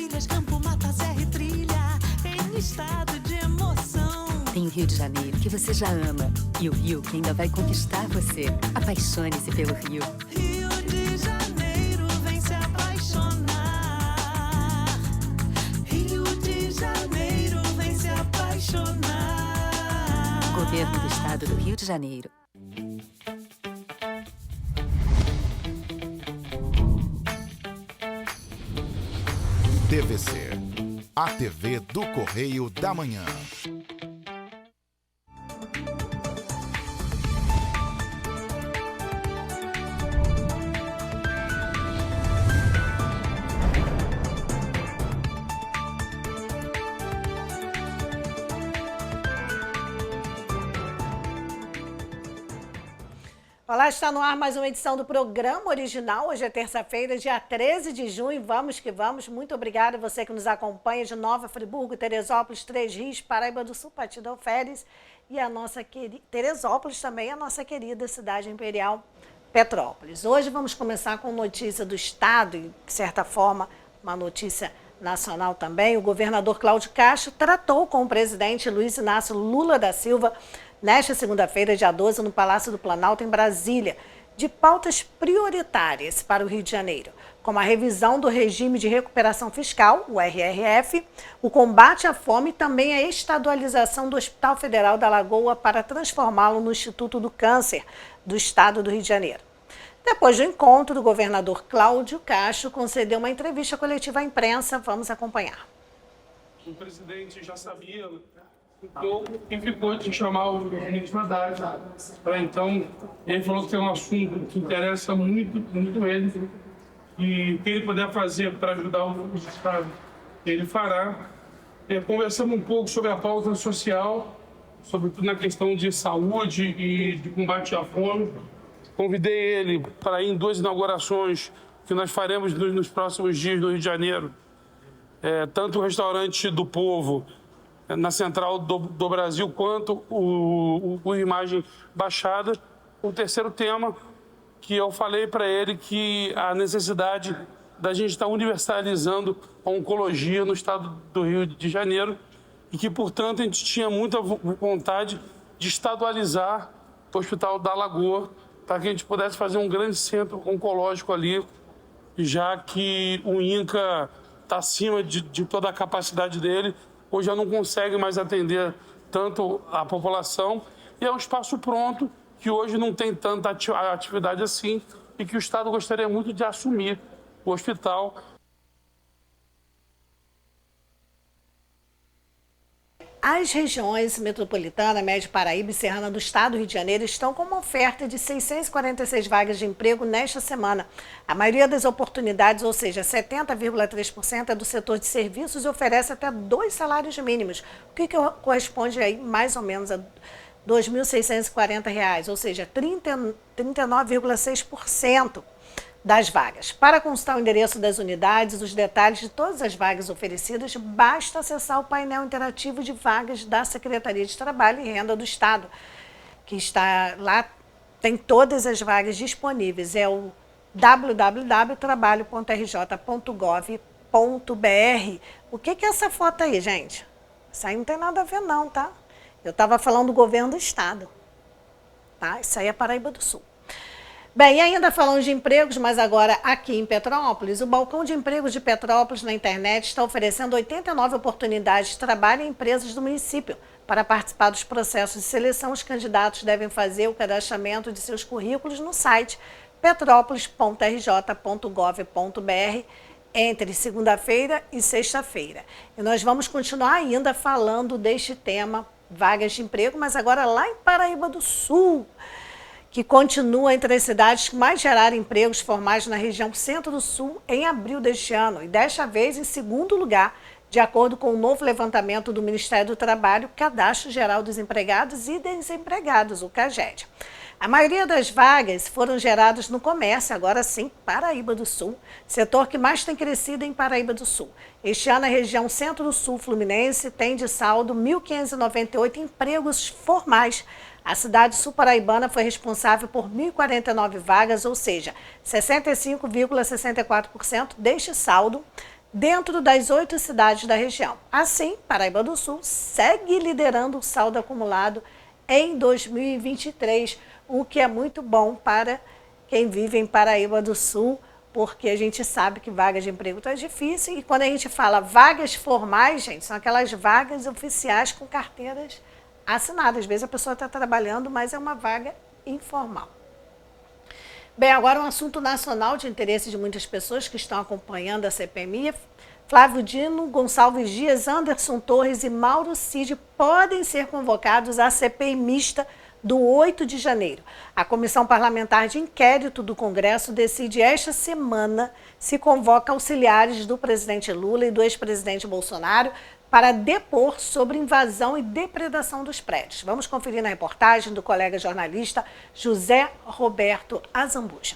maravilhas, campo, mata, serra e trilha, em estado de emoção. Tem o Rio de Janeiro, que você já ama, e o Rio, que ainda vai conquistar você. Apaixone-se pelo Rio. Rio de Janeiro, vem se apaixonar. Rio de Janeiro, vem se apaixonar. Governo do Estado do Rio de Janeiro. TVC, a TV do Correio da Manhã. Olá, está no ar mais uma edição do programa original. Hoje é terça-feira, dia 13 de junho. Vamos que vamos. Muito obrigada a você que nos acompanha de Nova Friburgo, Teresópolis, Três Rios, Paraíba do Sul, Partido Alferes e a nossa querida Teresópolis também, a nossa querida cidade imperial Petrópolis. Hoje vamos começar com notícia do Estado e, de certa forma, uma notícia nacional também. O governador Cláudio Castro tratou com o presidente Luiz Inácio Lula da Silva nesta segunda-feira, dia 12, no Palácio do Planalto, em Brasília, de pautas prioritárias para o Rio de Janeiro, como a revisão do regime de recuperação fiscal, o RRF, o combate à fome e também a estadualização do Hospital Federal da Lagoa para transformá-lo no Instituto do Câncer do Estado do Rio de Janeiro. Depois do encontro, o governador Cláudio Castro concedeu uma entrevista coletiva à imprensa. Vamos acompanhar. O presidente já sabia, então, quem ficou de chamar o presidente Haddad para então, ele falou que tem um assunto que interessa muito ele e o que ele puder fazer para ajudar o Estado, ele fará. Conversamos um pouco sobre a pauta social, sobretudo na questão de saúde e de combate à fome. Convidei ele para ir em 2 inaugurações que nós faremos nos próximos dias no Rio de Janeiro, tanto o Restaurante do Povo, na Central do Brasil, quanto o Imagem Baixada. O terceiro tema, que eu falei para ele que a necessidade da gente estar universalizando a oncologia no estado do Rio de Janeiro e que, portanto, a gente tinha muita vontade de estadualizar o Hospital da Lagoa para que a gente pudesse fazer um grande centro oncológico ali, já que o INCA está acima de toda a capacidade dele. Hoje já não consegue mais atender tanto a população e é um espaço pronto que hoje não tem tanta atividade assim e que o Estado gostaria muito de assumir o hospital. As regiões metropolitana, Médio Paraíba e Serrana do Estado do Rio de Janeiro estão com uma oferta de 646 vagas de emprego nesta semana. A maioria das oportunidades, ou seja, 70,3%, é do setor de serviços e oferece até 2 salários mínimos, o que corresponde aí mais ou menos a R$ 2.640, ou seja, 39,6% das vagas. Para constar o endereço das unidades, os detalhes de todas as vagas oferecidas, basta acessar o painel interativo de vagas da Secretaria de Trabalho e Renda do Estado, que está lá, tem todas as vagas disponíveis. É o www.trabalho.rj.gov.br. O que é essa foto aí, gente? Isso aí não tem nada a ver não, tá? Eu estava falando do governo do Estado, tá? Isso aí é Paraíba do Sul. Bem, e ainda falando de empregos, mas agora aqui em Petrópolis, o Balcão de Empregos de Petrópolis na internet está oferecendo 89 oportunidades de trabalho em empresas do município. Para participar dos processos de seleção, os candidatos devem fazer o cadastramento de seus currículos no site petrópolis.rj.gov.br entre segunda-feira e sexta-feira. E nós vamos continuar ainda falando deste tema, vagas de emprego, mas agora lá em Paraíba do Sul, que continua entre as cidades que mais geraram empregos formais na região Centro-Sul em abril deste ano, e desta vez em segundo lugar, de acordo com o novo levantamento do Ministério do Trabalho, Cadastro Geral dos Empregados e Desempregados, o CAGED. A maioria das vagas foram geradas no comércio, agora sim, Paraíba do Sul, setor que mais tem crescido em Paraíba do Sul. Este ano, a região Centro-Sul Fluminense tem de saldo 1.598 empregos formais. A cidade sul-paraibana foi responsável por 1.049 vagas, ou seja, 65,64% deste saldo dentro das 8 cidades da região. Assim, Paraíba do Sul segue liderando o saldo acumulado em 2023, o que é muito bom para quem vive em Paraíba do Sul, porque a gente sabe que vagas de emprego está difícil, e quando a gente fala vagas formais, gente, são aquelas vagas oficiais com carteiras assinadas. Às vezes a pessoa está trabalhando, mas é uma vaga informal. Bem, agora um assunto nacional de interesse de muitas pessoas que estão acompanhando a CPMI. Flávio Dino, Gonçalves Dias, Anderson Torres e Mauro Cid podem ser convocados à CPI mista do 8 de janeiro. A Comissão Parlamentar de Inquérito do Congresso decide esta semana se convoca auxiliares do presidente Lula e do ex-presidente Bolsonaro para depor sobre invasão e depredação dos prédios. Vamos conferir na reportagem do colega jornalista José Roberto Azambuja.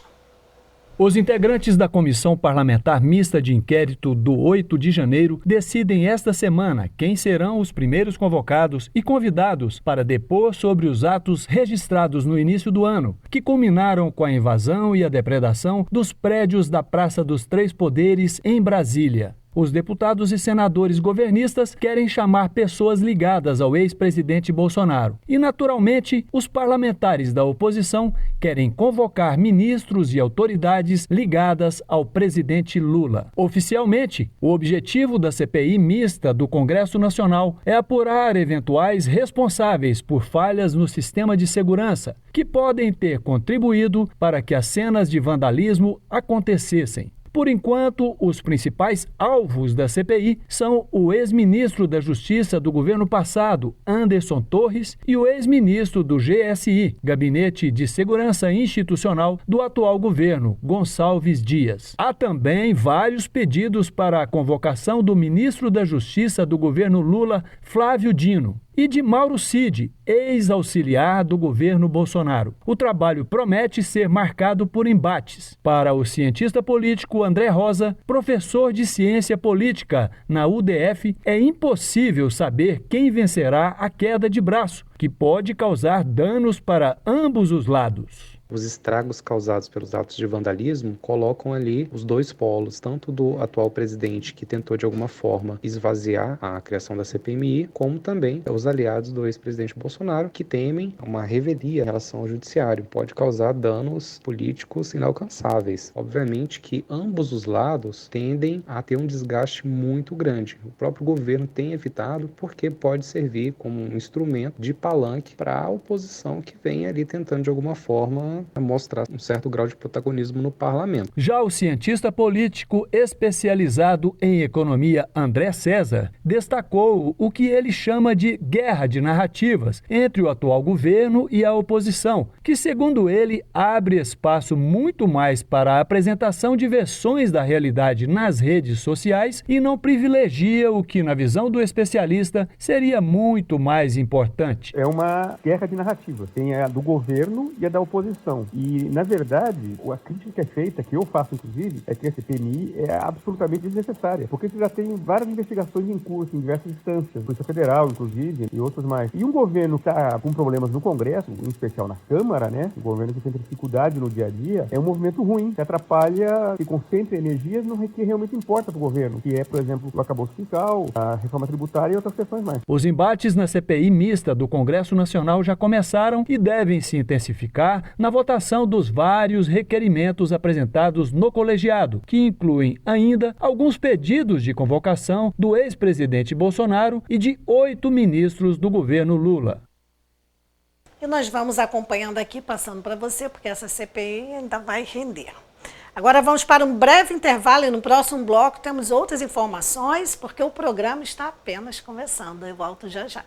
Os integrantes da Comissão Parlamentar Mista de Inquérito do 8 de janeiro decidem esta semana quem serão os primeiros convocados e convidados para depor sobre os atos registrados no início do ano, que culminaram com a invasão e a depredação dos prédios da Praça dos Três Poderes, em Brasília. Os deputados e senadores governistas querem chamar pessoas ligadas ao ex-presidente Bolsonaro. E, naturalmente, os parlamentares da oposição querem convocar ministros e autoridades ligadas ao presidente Lula. Oficialmente, o objetivo da CPI mista do Congresso Nacional é apurar eventuais responsáveis por falhas no sistema de segurança, que podem ter contribuído para que as cenas de vandalismo acontecessem. Por enquanto, os principais alvos da CPI são o ex-ministro da Justiça do governo passado, Anderson Torres, e o ex-ministro do GSI, Gabinete de Segurança Institucional, do atual governo, Gonçalves Dias. Há também vários pedidos para a convocação do ministro da Justiça do governo Lula, Flávio Dino, e de Mauro Cid, ex-auxiliar do governo Bolsonaro. O trabalho promete ser marcado por embates. Para o cientista político André Rosa, professor de ciência política na UDF, é impossível saber quem vencerá a queda de braço, que pode causar danos para ambos os lados. Os estragos causados pelos atos de vandalismo colocam ali os dois polos, tanto do atual presidente, que tentou de alguma forma esvaziar a criação da CPMI, como também os aliados do ex-presidente Bolsonaro, que temem uma revelia em relação ao judiciário. Pode causar danos políticos inalcançáveis. Obviamente que ambos os lados tendem a ter um desgaste muito grande. O próprio governo tem evitado, porque pode servir como um instrumento de palanque para a oposição que vem ali tentando de alguma forma mostrar um certo grau de protagonismo no parlamento. Já o cientista político especializado em economia André César destacou o que ele chama de guerra de narrativas entre o atual governo e a oposição, que, segundo ele, abre espaço muito mais para a apresentação de versões da realidade nas redes sociais e não privilegia o que, na visão do especialista, seria muito mais importante. É uma guerra de narrativas. Tem a do governo e a da oposição. E, na verdade, a crítica que é feita, que eu faço inclusive, é que a CPMI é absolutamente desnecessária, porque você já tem várias investigações em curso, em diversas instâncias, Polícia Federal, inclusive, e outros mais. E um governo que está com problemas no Congresso, em especial na Câmara, né? Um governo que tem dificuldade no dia a dia, é um movimento ruim, que atrapalha, que concentra energias no que realmente importa para o governo, que é, por exemplo, o arcabouço fiscal, a reforma tributária e outras questões mais. Os embates na CPI mista do Congresso Nacional já começaram e devem se intensificar na votação dos vários requerimentos apresentados no colegiado, que incluem ainda alguns pedidos de convocação do ex-presidente Bolsonaro e de 8 ministros do governo Lula. E nós vamos acompanhando aqui, passando para você, porque essa CPI ainda vai render. Agora vamos para um breve intervalo e no próximo bloco temos outras informações, porque o programa está apenas começando. Eu volto já já.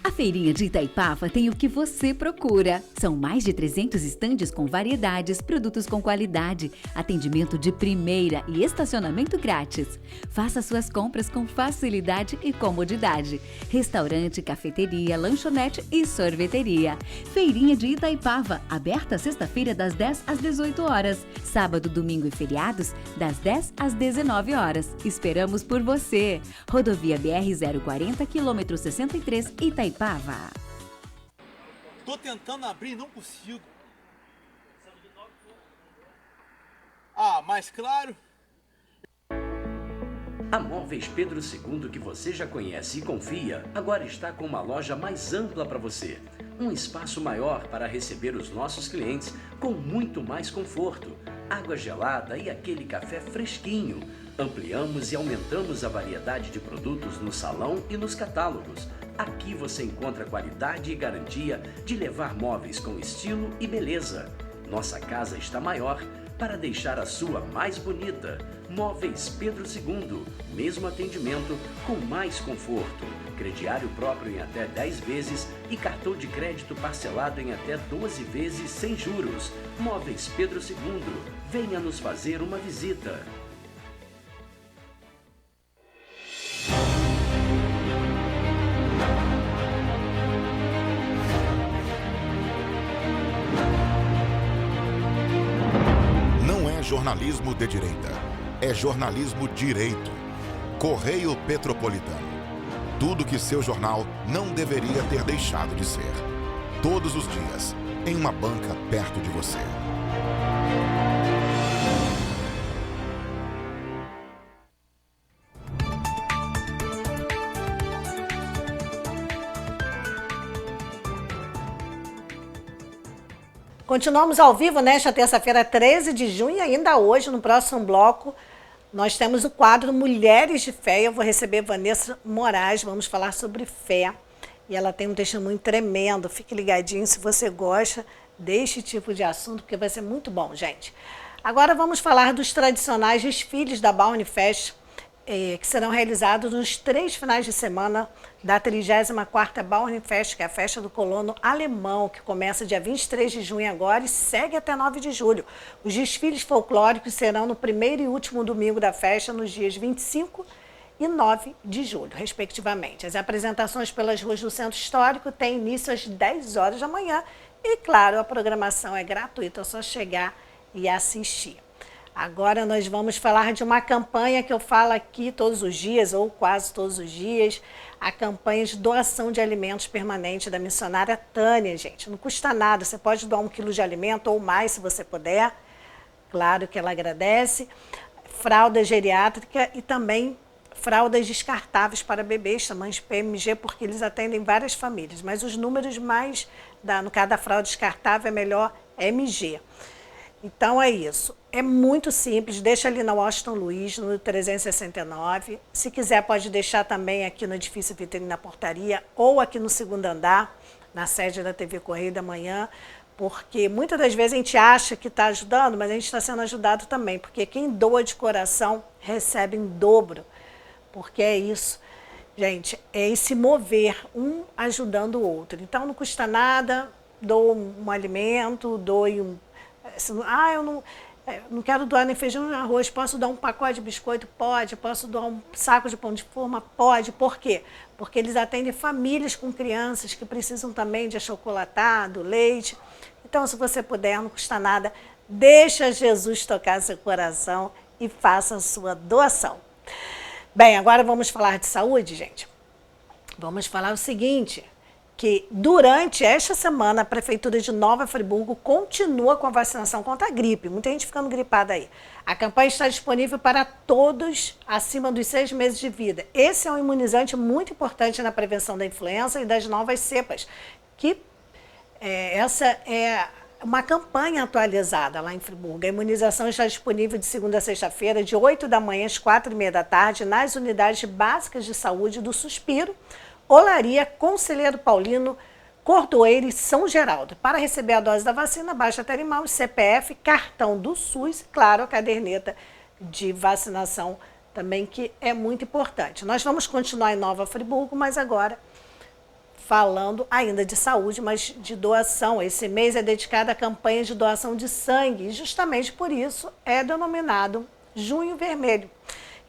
A Feirinha de Itaipava tem o que você procura. São mais de 300 estandes com variedades, produtos com qualidade, atendimento de primeira e estacionamento grátis. Faça suas compras com facilidade e comodidade. Restaurante, cafeteria, lanchonete e sorveteria. Feirinha de Itaipava, aberta sexta-feira das 10 às 18 horas. Sábado, domingo e feriados, das 10 às 19 horas. Esperamos por você. Rodovia BR-040, quilômetro 63, Itaipava, Itaipava. Tô tentando abrir e não consigo. Ah, mas claro. A Móveis Pedro II, que você já conhece e confia, agora está com uma loja mais ampla para você. Um espaço maior para receber os nossos clientes com muito mais conforto, água gelada e aquele café fresquinho. Ampliamos e aumentamos a variedade de produtos no salão e nos catálogos. Aqui você encontra qualidade e garantia de levar móveis com estilo e beleza. Nossa casa está maior para deixar a sua mais bonita. Móveis Pedro II, mesmo atendimento com mais conforto. Crediário próprio em até 10 vezes e cartão de crédito parcelado em até 12 vezes sem juros. Móveis Pedro II, venha nos fazer uma visita. Jornalismo de direita. É jornalismo direito. Correio Petropolitano. Tudo que seu jornal não deveria ter deixado de ser. Todos os dias, em uma banca perto de você. Continuamos ao vivo nesta terça-feira, 13 de junho, e ainda hoje, no próximo bloco, nós temos o quadro Mulheres de Fé. Eu vou receber Vanessa Moraes, vamos falar sobre fé. E ela tem um testemunho tremendo. Fique ligadinho se você gosta deste tipo de assunto, porque vai ser muito bom, gente. Agora vamos falar dos tradicionais desfiles da Baunifest, que serão realizados nos 3 finais de semana da 34ª Baunifest, que é a festa do colono alemão, que começa dia 23 de junho agora e segue até 9 de julho. Os desfiles folclóricos serão no primeiro e último domingo da festa, nos dias 25 e 9 de julho, respectivamente. As apresentações pelas ruas do Centro Histórico têm início às 10 horas da manhã e, claro, a programação é gratuita, é só chegar e assistir. Agora nós vamos falar de uma campanha que eu falo aqui todos os dias, ou quase todos os dias, a campanha de doação de alimentos permanente da missionária Tânia, gente. Não custa nada, você pode doar 1 quilo de alimento ou mais se você puder, claro que ela agradece. Fralda geriátrica e também fraldas descartáveis para bebês, tamanhos PMG, porque eles atendem várias famílias, mas os números mais, no caso da fralda descartável, é melhor MG. Então é isso, é muito simples, deixa ali na Washington Luiz, no 369, se quiser pode deixar também aqui no edifício Vitrine na portaria ou aqui no 2º andar, na sede da TV Correio da Manhã, porque muitas das vezes a gente acha que está ajudando, mas a gente está sendo ajudado também, porque quem doa de coração recebe em dobro, porque é isso, gente, é esse mover, um ajudando o outro. Então não custa nada, doa um alimento, doe um... eu não quero doar nem feijão nem arroz, posso dar um pacote de biscoito? Pode. Posso doar um saco de pão de forma? Pode. Por quê? Porque eles atendem famílias com crianças que precisam também de achocolatado, leite. Então, se você puder, não custa nada, deixa Jesus tocar seu coração e faça a sua doação. Bem, agora vamos falar de saúde, gente. Vamos falar o seguinte... que durante esta semana a Prefeitura de Nova Friburgo continua com a vacinação contra a gripe. Muita gente ficando gripada aí. A campanha está disponível para todos acima dos 6 meses de vida. Esse é um imunizante muito importante na prevenção da influenza e das novas cepas, que essa é uma campanha atualizada lá em Friburgo. A imunização está disponível de segunda a sexta-feira, de 8 da manhã às 4h30 da tarde, nas unidades básicas de saúde do Suspiro, Olaria, Conselheiro Paulino, Cordoeiro e São Geraldo. Para receber a dose da vacina, basta ter em mãos CPF, cartão do SUS e, claro, a caderneta de vacinação também, que é muito importante. Nós vamos continuar em Nova Friburgo, mas agora falando ainda de saúde, mas de doação. Esse mês é dedicado à campanha de doação de sangue e justamente por isso é denominado Junho Vermelho.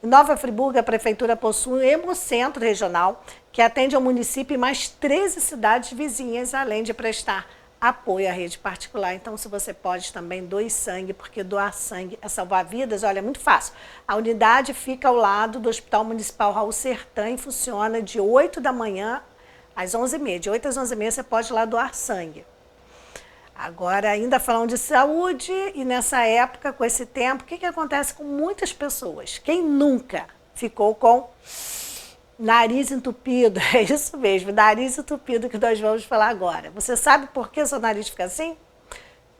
Em Nova Friburgo, a Prefeitura possui um hemocentro regional que atende ao município e mais 13 cidades vizinhas, além de prestar apoio à rede particular. Então, se você pode também, doe sangue, porque doar sangue é salvar vidas. Olha, é muito fácil. A unidade fica ao lado do Hospital Municipal Raul Sertã e funciona de 8 da manhã às 11h30. De 8 às 11h30 você pode ir lá doar sangue. Agora, ainda falando de saúde, e nessa época, com esse tempo, o que acontece com muitas pessoas? Quem nunca ficou com nariz entupido? É isso mesmo, nariz entupido que nós vamos falar agora. Você sabe por que seu nariz fica assim?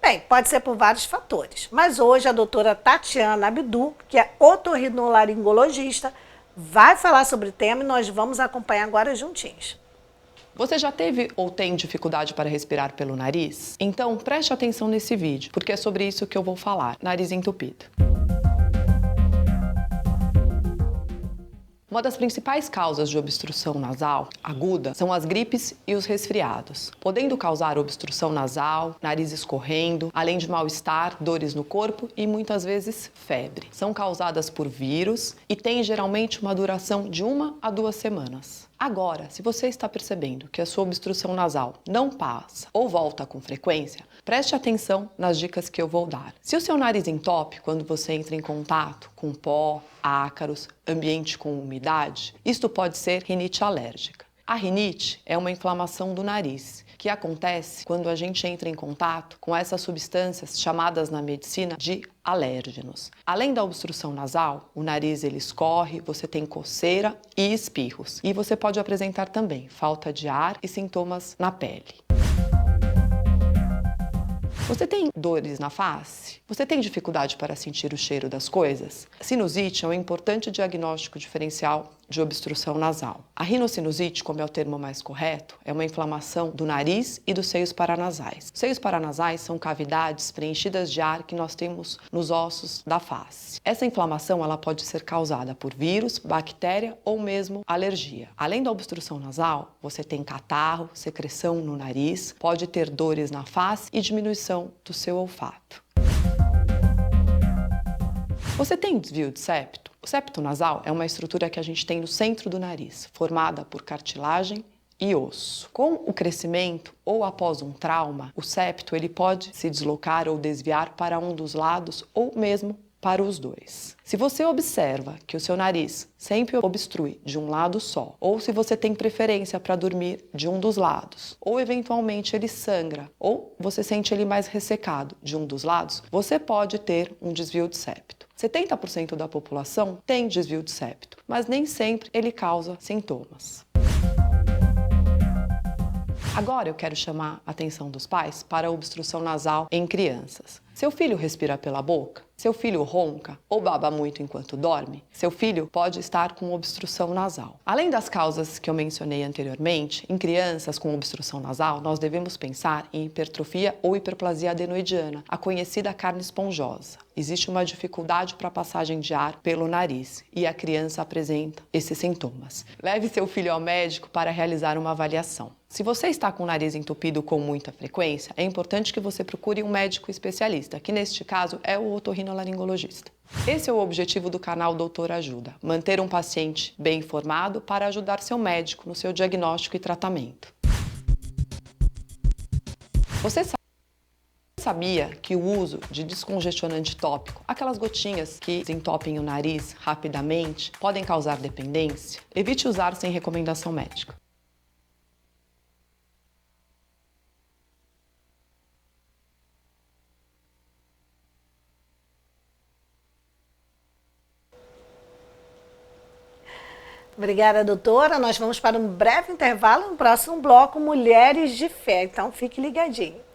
Bem, pode ser por vários fatores, mas hoje a doutora Tatiana Abdu, que é otorrinolaringologista, vai falar sobre o tema e nós vamos acompanhar agora juntinhos. Você já teve ou tem dificuldade para respirar pelo nariz? Então preste atenção nesse vídeo, porque é sobre isso que eu vou falar, nariz entupido. Uma das principais causas de obstrução nasal aguda são as gripes e os resfriados, podendo causar obstrução nasal, nariz escorrendo, além de mal-estar, dores no corpo e muitas vezes febre. São causadas por vírus e têm geralmente uma duração de 1 a 2 semanas. Agora, se você está percebendo que a sua obstrução nasal não passa ou volta com frequência, preste atenção nas dicas que eu vou dar. Se o seu nariz entope quando você entra em contato com pó, ácaros, ambiente com umidade, isto pode ser rinite alérgica. A rinite é uma inflamação do nariz, que acontece quando a gente entra em contato com essas substâncias chamadas na medicina de alérgenos. Além da obstrução nasal, o nariz ele escorre, você tem coceira e espirros. E você pode apresentar também falta de ar e sintomas na pele. Você tem dores na face? Você tem dificuldade para sentir o cheiro das coisas? Sinusite é um importante diagnóstico diferencial de obstrução nasal. A rinocinusite, como é o termo mais correto, é uma inflamação do nariz e dos seios paranasais. Os seios paranasais são cavidades preenchidas de ar que nós temos nos ossos da face. Essa inflamação ela pode ser causada por vírus, bactéria ou mesmo alergia. Além da obstrução nasal, você tem catarro, secreção no nariz, pode ter dores na face e diminuição do seu olfato. Você tem desvio de septo? O septo nasal é uma estrutura que a gente tem no centro do nariz, formada por cartilagem e osso. Com o crescimento ou após um trauma, o septo ele pode se deslocar ou desviar para um dos lados ou mesmo para os dois. Se você observa que o seu nariz sempre obstrui de um lado só, ou se você tem preferência para dormir de um dos lados, ou eventualmente ele sangra, ou você sente ele mais ressecado de um dos lados, você pode ter um desvio de septo. 70% da população tem desvio de septo, mas nem sempre ele causa sintomas. Agora eu quero chamar a atenção dos pais para a obstrução nasal em crianças. Seu filho respira pela boca? Seu filho ronca ou baba muito enquanto dorme? Seu filho pode estar com obstrução nasal. Além das causas que eu mencionei anteriormente, em crianças com obstrução nasal, nós devemos pensar em hipertrofia ou hiperplasia adenoidiana, a conhecida carne esponjosa. Existe uma dificuldade para a passagem de ar pelo nariz e a criança apresenta esses sintomas. Leve seu filho ao médico para realizar uma avaliação. Se você está com o nariz entupido com muita frequência, é importante que você procure um médico especialista, que neste caso é o otorrinolaringologista. Esse é o objetivo do canal Doutor Ajuda, manter um paciente bem informado para ajudar seu médico no seu diagnóstico e tratamento. Você sabia que o uso de descongestionante tópico, aquelas gotinhas que desentopem o nariz rapidamente, podem causar dependência? Evite usar sem recomendação médica. Obrigada, doutora. Nós vamos para um breve intervalo. No próximo bloco, Mulheres de Fé. Então, fique ligadinho.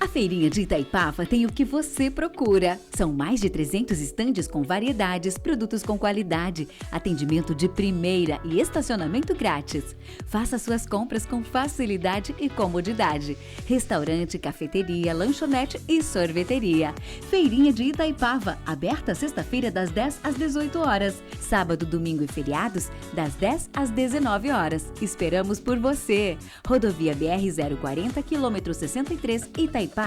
A Feirinha de Itaipava tem o que você procura. São mais de 300 estandes com variedades, produtos com qualidade, atendimento de primeira e estacionamento grátis. Faça suas compras com facilidade e comodidade. Restaurante, cafeteria, lanchonete e sorveteria. Feirinha de Itaipava, aberta sexta-feira das 10 às 18 horas. Sábado, domingo e feriados, das 10 às 19 horas. Esperamos por você. Rodovia BR-040, quilômetro 63, Itaipava.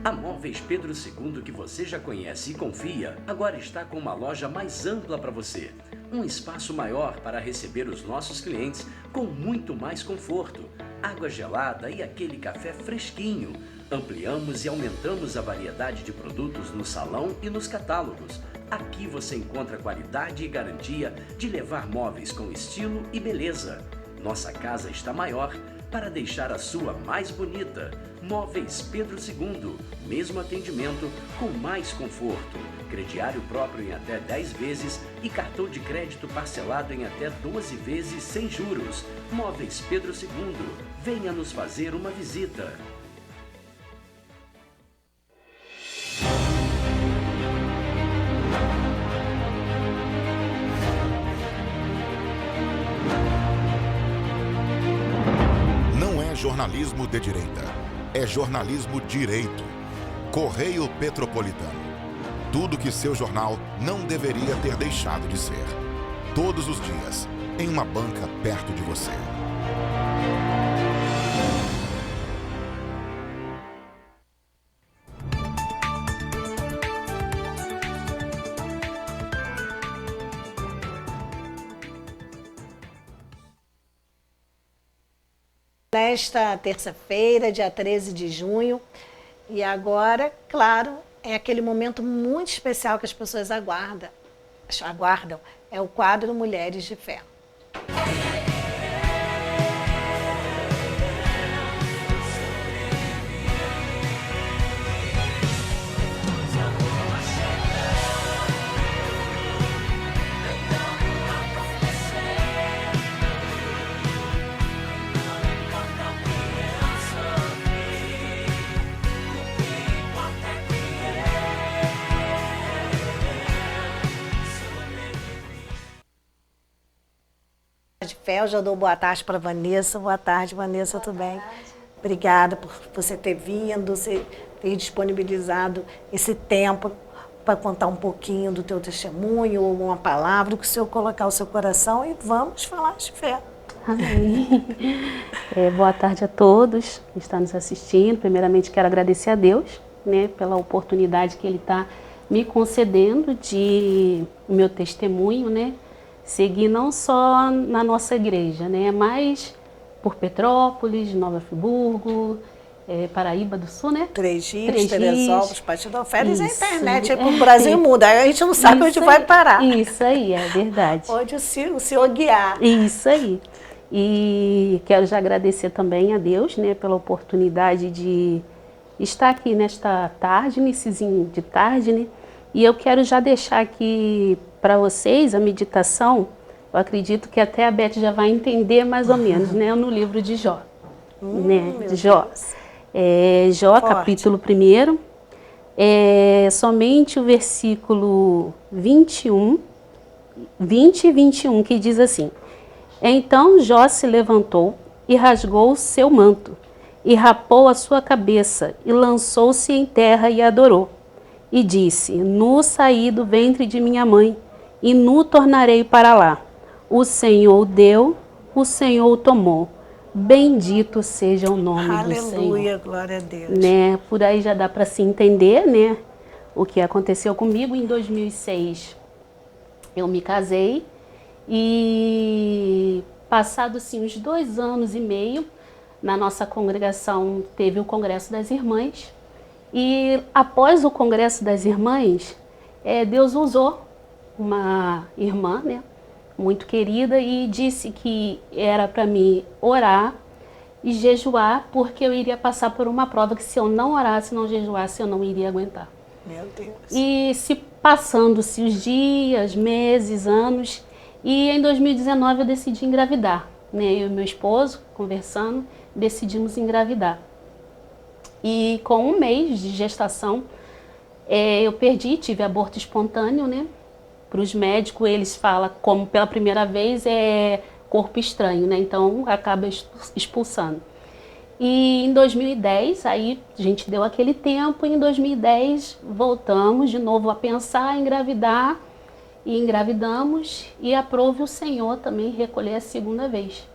A Móveis Pedro II, que você já conhece e confia, agora está com uma loja mais ampla para você. Um espaço maior para receber os nossos clientes com muito mais conforto, água gelada e aquele café fresquinho. Ampliamos e aumentamos a variedade de produtos no salão e nos catálogos. Aqui você encontra qualidade e garantia de levar móveis com estilo e beleza. Nossa casa está maior para deixar a sua mais bonita. Móveis Pedro II, mesmo atendimento com mais conforto. Crediário próprio em até 10 vezes e cartão de crédito parcelado em até 12 vezes sem juros. Móveis Pedro II, venha nos fazer uma visita. Jornalismo de direita. É jornalismo direito. Correio Petropolitano. Tudo que seu jornal não deveria ter deixado de ser. Todos os dias, em uma banca perto de você. Nesta terça-feira, dia 13 de junho, e agora, claro, é aquele momento muito especial que as pessoas aguardam, é o quadro Mulheres de Fé. De Fé, eu já dou boa tarde para Vanessa. Boa tarde, Vanessa, tudo bem? Obrigada por você ter vindo, você ter disponibilizado esse tempo para contar um pouquinho do teu testemunho, ou uma palavra que o Senhor colocar o seu coração, e vamos falar de fé. Amém. Boa tarde a todos que estão nos assistindo. Primeiramente, quero agradecer a Deus, né, pela oportunidade que Ele está me concedendo de o meu testemunho, né, seguir não só na nossa igreja, né, mas por Petrópolis, Nova Friburgo, Paraíba do Sul, né? Três Rios, Teresópolis, Partidão Férias, a internet para o Brasil muda, aí a gente não sabe onde vai parar. Isso aí, é verdade. Onde o Senhor guiar. Isso aí. E quero já agradecer também a Deus, né, pela oportunidade de estar aqui nesta tarde, iniciozinho de tarde, né? E eu quero já deixar aqui para vocês a meditação. Eu acredito que até a Beth já vai entender mais ou menos, né, no livro de Jó, né, de Jó. Jó, forte. Capítulo 1, somente o versículo 20 e 21, que diz assim: Então Jó se levantou e rasgou o seu manto, e rapou a sua cabeça, e lançou-se em terra e adorou. E disse: Nu saí do ventre de minha mãe, e nu tornarei para lá. O Senhor deu, o Senhor tomou. Bendito seja o nome do Senhor. Aleluia, glória a Deus. Né? Por aí já dá para se entender, né, o que aconteceu comigo. Em 2006, eu me casei e, passado assim, uns 2 anos e meio, na nossa congregação teve o Congresso das Irmãs. E após o Congresso das Irmãs, Deus usou uma irmã, né, muito querida, e disse que era para mim orar e jejuar, porque eu iria passar por uma prova que, se eu não orasse, não jejuasse, eu não iria aguentar. Meu Deus. E se passando-se os dias, meses, anos, e em 2019 eu decidi engravidar, né? Eu e meu esposo, conversando, decidimos engravidar. E com 1 mês de gestação, eu tive aborto espontâneo, né? Para os médicos, eles falam, como pela primeira vez, corpo estranho, né? Então acaba expulsando. E em 2010, aí a gente deu aquele tempo, e em 2010 voltamos de novo a pensar em engravidar, e engravidamos, e aprove o Senhor também recolher a segunda vez.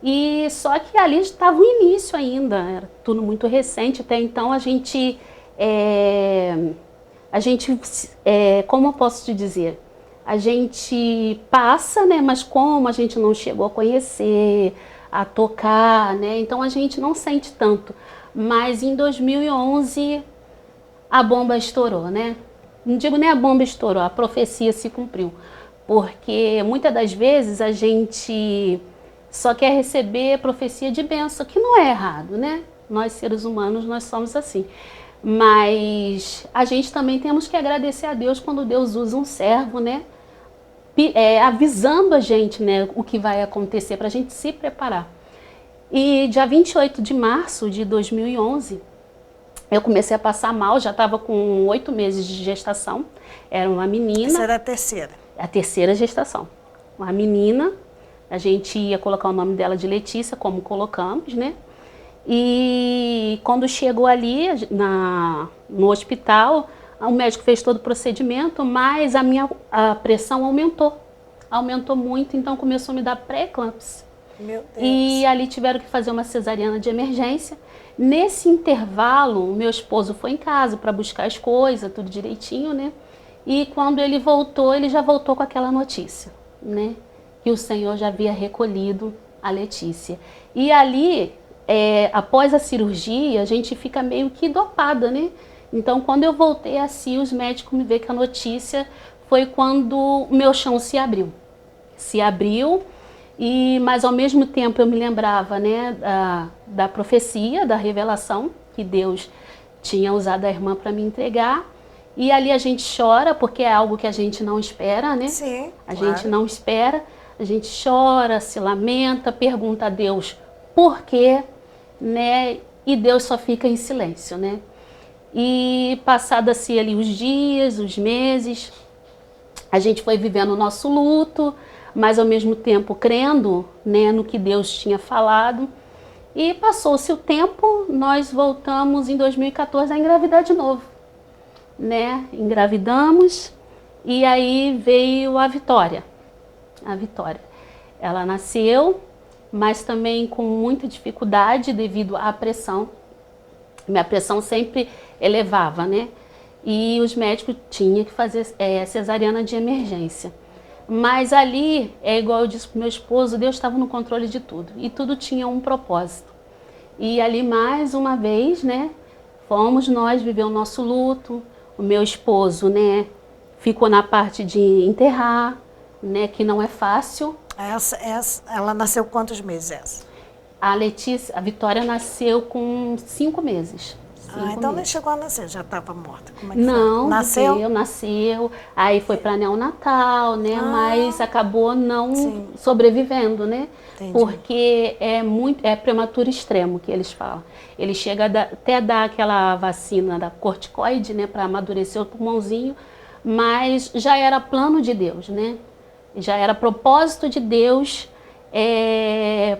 E só que ali estava o início ainda, era tudo muito recente. Até então a gente como eu posso te dizer, a gente passa, né, mas como a gente não chegou a conhecer, a tocar, né, então a gente não sente tanto. Mas em 2011 a bomba estourou, né? Não digo nem a bomba estourou, a profecia se cumpriu. Porque muitas das vezes a gente só quer receber profecia de bênção, que não é errado, né? Nós seres humanos, nós somos assim. Mas a gente também temos que agradecer a Deus quando Deus usa um servo, né? Avisando a gente, né, o que vai acontecer, para a gente se preparar. E dia 28 de março de 2011, eu comecei a passar mal, já estava com 8 meses de gestação. Era uma menina. Essa era a terceira? A terceira gestação. Uma menina, a gente ia colocar o nome dela de Letícia, como colocamos, né? E quando chegou ali no hospital, o médico fez todo o procedimento, mas a pressão aumentou muito, então começou a me dar pré-eclâmpsia. Meu Deus. E ali tiveram que fazer uma cesariana de emergência. Nesse intervalo, o meu esposo foi em casa para buscar as coisas, tudo direitinho, né? E quando ele voltou, ele já voltou com aquela notícia, né? Que o Senhor já havia recolhido a Letícia. E ali, após a cirurgia, a gente fica meio que dopada, né? Então, quando eu voltei assim, os médicos me veem que a notícia foi quando o meu chão se abriu. Se abriu, mas ao mesmo tempo eu me lembrava, né, da profecia, da revelação que Deus tinha usado a irmã para me entregar. E ali a gente chora, porque é algo que a gente não espera, né? Sim, a gente não espera, a gente chora, se lamenta, pergunta a Deus por quê, né? E Deus só fica em silêncio, né? E passado-se ali os dias, os meses, a gente foi vivendo o nosso luto, mas ao mesmo tempo crendo, né, no que Deus tinha falado. E passou-se o tempo, nós voltamos em 2014 a engravidar de novo, né? Engravidamos e aí veio a Vitória. A Vitória. Ela nasceu, mas também com muita dificuldade devido à pressão. Minha pressão sempre elevava, né? E os médicos tinham que fazer cesariana de emergência. Mas ali, igual eu disse para o meu esposo, Deus estava no controle de tudo. E tudo tinha um propósito. E ali, mais uma vez, né? Fomos nós viver o nosso luto. O meu esposo, né? Ficou na parte de enterrar, né? Que não é fácil. Ela nasceu quantos meses essa? A Letícia, a Vitória nasceu com 5 meses. Então nem chegou a nascer, já estava morta. Como é que não, foi? Nasceu. Aí foi para neonatal, né? Mas acabou não sobrevivendo, né? Entendi. Porque é prematuro extremo que eles falam. Ele chega até dar aquela vacina da corticoide, né? Para amadurecer o pulmãozinho, mas já era plano de Deus, né? Já era propósito de Deus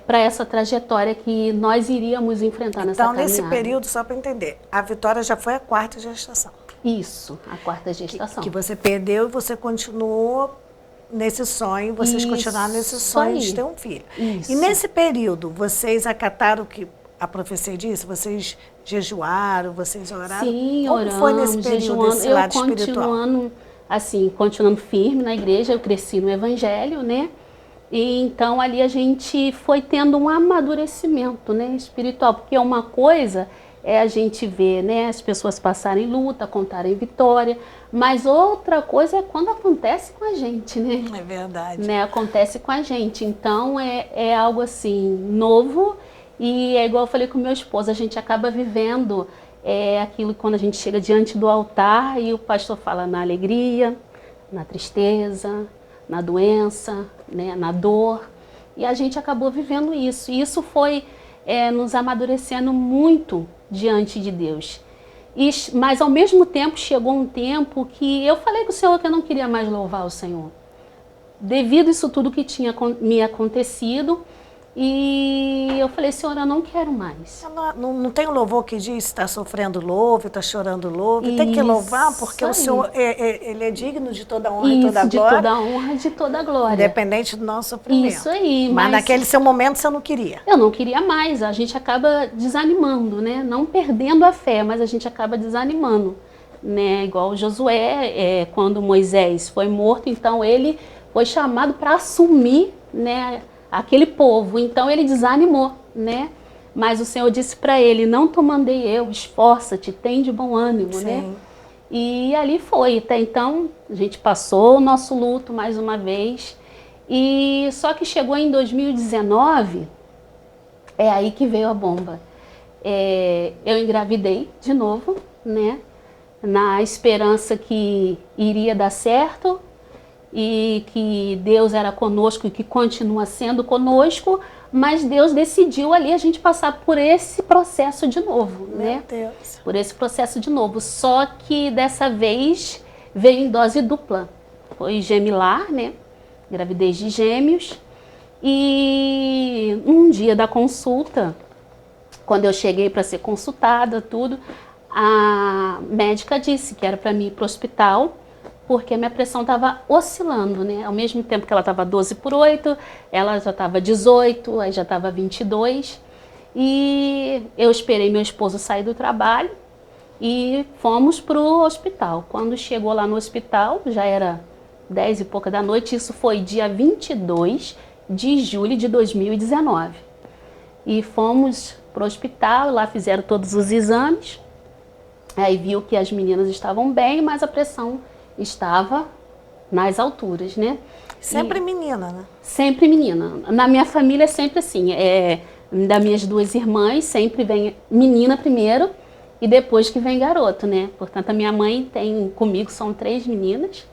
para essa trajetória que nós iríamos enfrentar nessa caminhada. Então, nesse período, só para entender, a Vitória já foi a 4ª gestação. Isso, a 4ª gestação. Que você perdeu e você continuou nesse sonho, vocês continuaram nesse sonho de ter um filho. Isso. E nesse período, vocês acataram o que a profecia disse? Vocês jejuaram, vocês oraram? Sim, Como oramos, foi nesse período, jejuando, esse lado espiritual? Continuando firme na igreja, eu cresci no evangelho, né? E então ali a gente foi tendo um amadurecimento, né, espiritual, porque uma coisa é a gente ver, né, as pessoas passarem luta, contarem vitória, mas outra coisa é quando acontece com a gente, né? É verdade. Né, acontece com a gente, então é algo assim novo e é igual eu falei com o meu esposo, a gente acaba vivendo aquilo quando a gente chega diante do altar e o pastor fala na alegria, na tristeza, na doença, né, na dor, e a gente acabou vivendo isso. E isso foi nos amadurecendo muito diante de Deus. Mas ao mesmo tempo chegou um tempo que eu falei com o Senhor que eu não queria mais louvar o Senhor. Devido a isso tudo que tinha me acontecido, e eu falei, Senhor, eu não quero mais. Não tem um louvor que diz está sofrendo louve, está chorando louve. Tem que louvar porque o Senhor ele é digno de toda honra e toda glória. De toda honra e de toda glória. Independente do nosso sofrimento. Isso aí. Mas naquele seu momento você não queria. Eu não queria mais. A gente acaba desanimando, né? Não perdendo a fé, mas a gente acaba desanimando. Né? Igual Josué, quando Moisés foi morto, então ele foi chamado para assumir, né, aquele povo, então ele desanimou, né? Mas o Senhor disse para ele, não te mandei eu, esforça-te, tem de bom ânimo, né? E ali foi, até então a gente passou o nosso luto mais uma vez, e só que chegou em 2019, é aí que veio a bomba. Eu engravidei de novo, né? Na esperança que iria dar certo e que Deus era conosco e que continua sendo conosco, mas Deus decidiu ali a gente passar por esse processo de novo, né? Meu Deus. Por esse processo de novo, só que dessa vez veio em dose dupla. Foi gemilar, né? Gravidez de gêmeos. E um dia da consulta, quando eu cheguei para ser consultada, tudo, a médica disse que era para mim ir para o hospital, porque a minha pressão estava oscilando, né? Ao mesmo tempo que ela estava 12/8, ela já estava 18, aí já estava 22. E eu esperei meu esposo sair do trabalho e fomos para o hospital. Quando chegou lá no hospital, já era 10 e pouca da noite, isso foi dia 22 de julho de 2019. E fomos para o hospital, lá fizeram todos os exames, aí viu que as meninas estavam bem, mas a pressão estava nas alturas, né? Sempre menina, né? Sempre menina. Na minha família é sempre assim, das minhas duas irmãs, sempre vem menina primeiro e depois que vem garoto, né? Portanto, a minha mãe comigo são 3 meninas,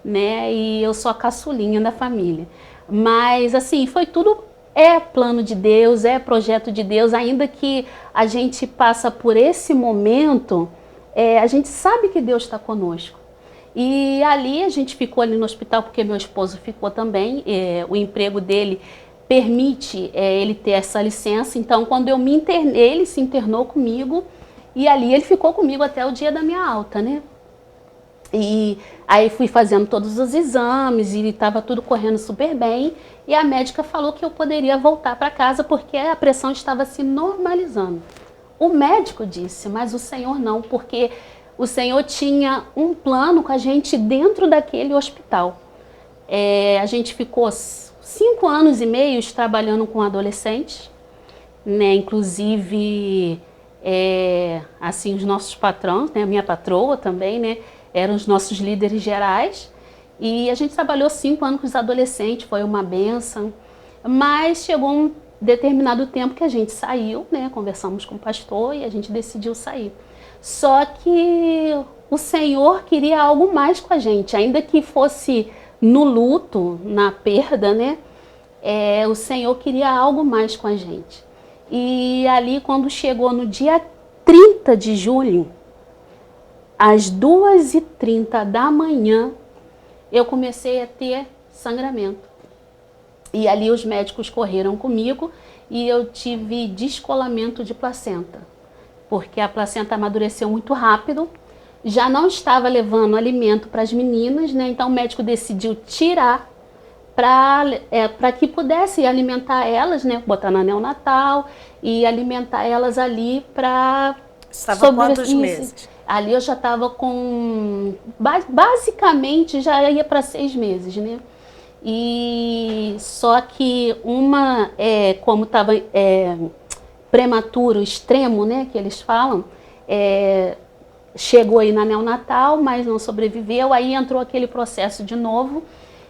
né? E eu sou a caçulinha da família. Mas, assim, foi tudo, plano de Deus, projeto de Deus, ainda que a gente passa por esse momento, a gente sabe que Deus está conosco. E ali a gente ficou ali no hospital porque meu esposo ficou também, o emprego dele permite ele ter essa licença, então quando eu me internei, ele se internou comigo e ali ele ficou comigo até o dia da minha alta, né? E aí fui fazendo todos os exames e estava tudo correndo super bem e a médica falou que eu poderia voltar para casa porque a pressão estava se normalizando. O médico disse, mas o Senhor não, porque o Senhor tinha um plano com a gente dentro daquele hospital. A gente ficou 5 anos e meio trabalhando com adolescentes, né? Inclusive, assim, os nossos patrões, né? A minha patroa também, né? Eram os nossos líderes gerais. E a gente trabalhou 5 anos com os adolescentes, foi uma bênção. Mas chegou um determinado tempo que a gente saiu, né? Conversamos com o pastor e a gente decidiu sair. Só que o Senhor queria algo mais com a gente, ainda que fosse no luto, na perda, né? O Senhor queria algo mais com a gente. E ali, quando chegou no dia 30 de julho, às 2h30 da manhã, eu comecei a ter sangramento. E ali os médicos correram comigo e eu tive descolamento de placenta, porque a placenta amadureceu muito rápido, já não estava levando alimento para as meninas, né? Então o médico decidiu tirar para que pudesse alimentar elas, né? Botar na neonatal e alimentar elas ali para... Estava quantos meses? Ali eu já estava com... Basicamente já ia para 6 meses, né? E só que como estava prematuro, extremo, né, que eles falam, chegou aí na neonatal, mas não sobreviveu, aí entrou aquele processo de novo.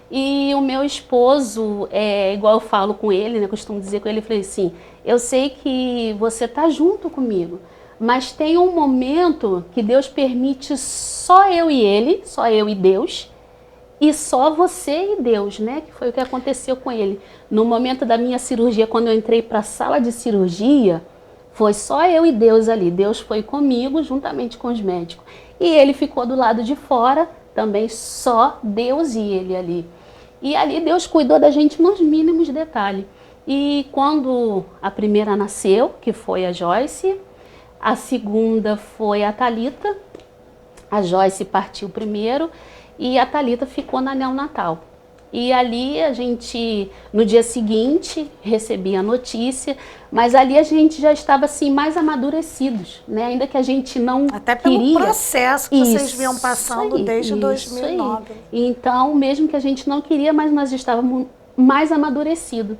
E o meu esposo, igual eu falo com ele, né, costumo dizer com ele, eu falei assim, eu sei que você está junto comigo, mas tem um momento que Deus permite só eu e ele, só eu e Deus, e só você e Deus, né? Que foi o que aconteceu com ele. No momento da minha cirurgia, quando eu entrei para a sala de cirurgia, foi só eu e Deus ali. Deus foi comigo, juntamente com os médicos. E ele ficou do lado de fora, também só Deus e ele ali. E ali Deus cuidou da gente nos mínimos detalhes. E quando a primeira nasceu, que foi a Joyce, a segunda foi a Thalita, a Joyce partiu primeiro, e a Thalita ficou na neonatal. E ali a gente, no dia seguinte, recebia a notícia, mas ali a gente já estava assim mais amadurecidos, né? Ainda que a gente não até pelo queria. Processo que vocês vinham passando desde 2009. Então, mesmo que a gente não queria, mas nós estávamos mais amadurecidos.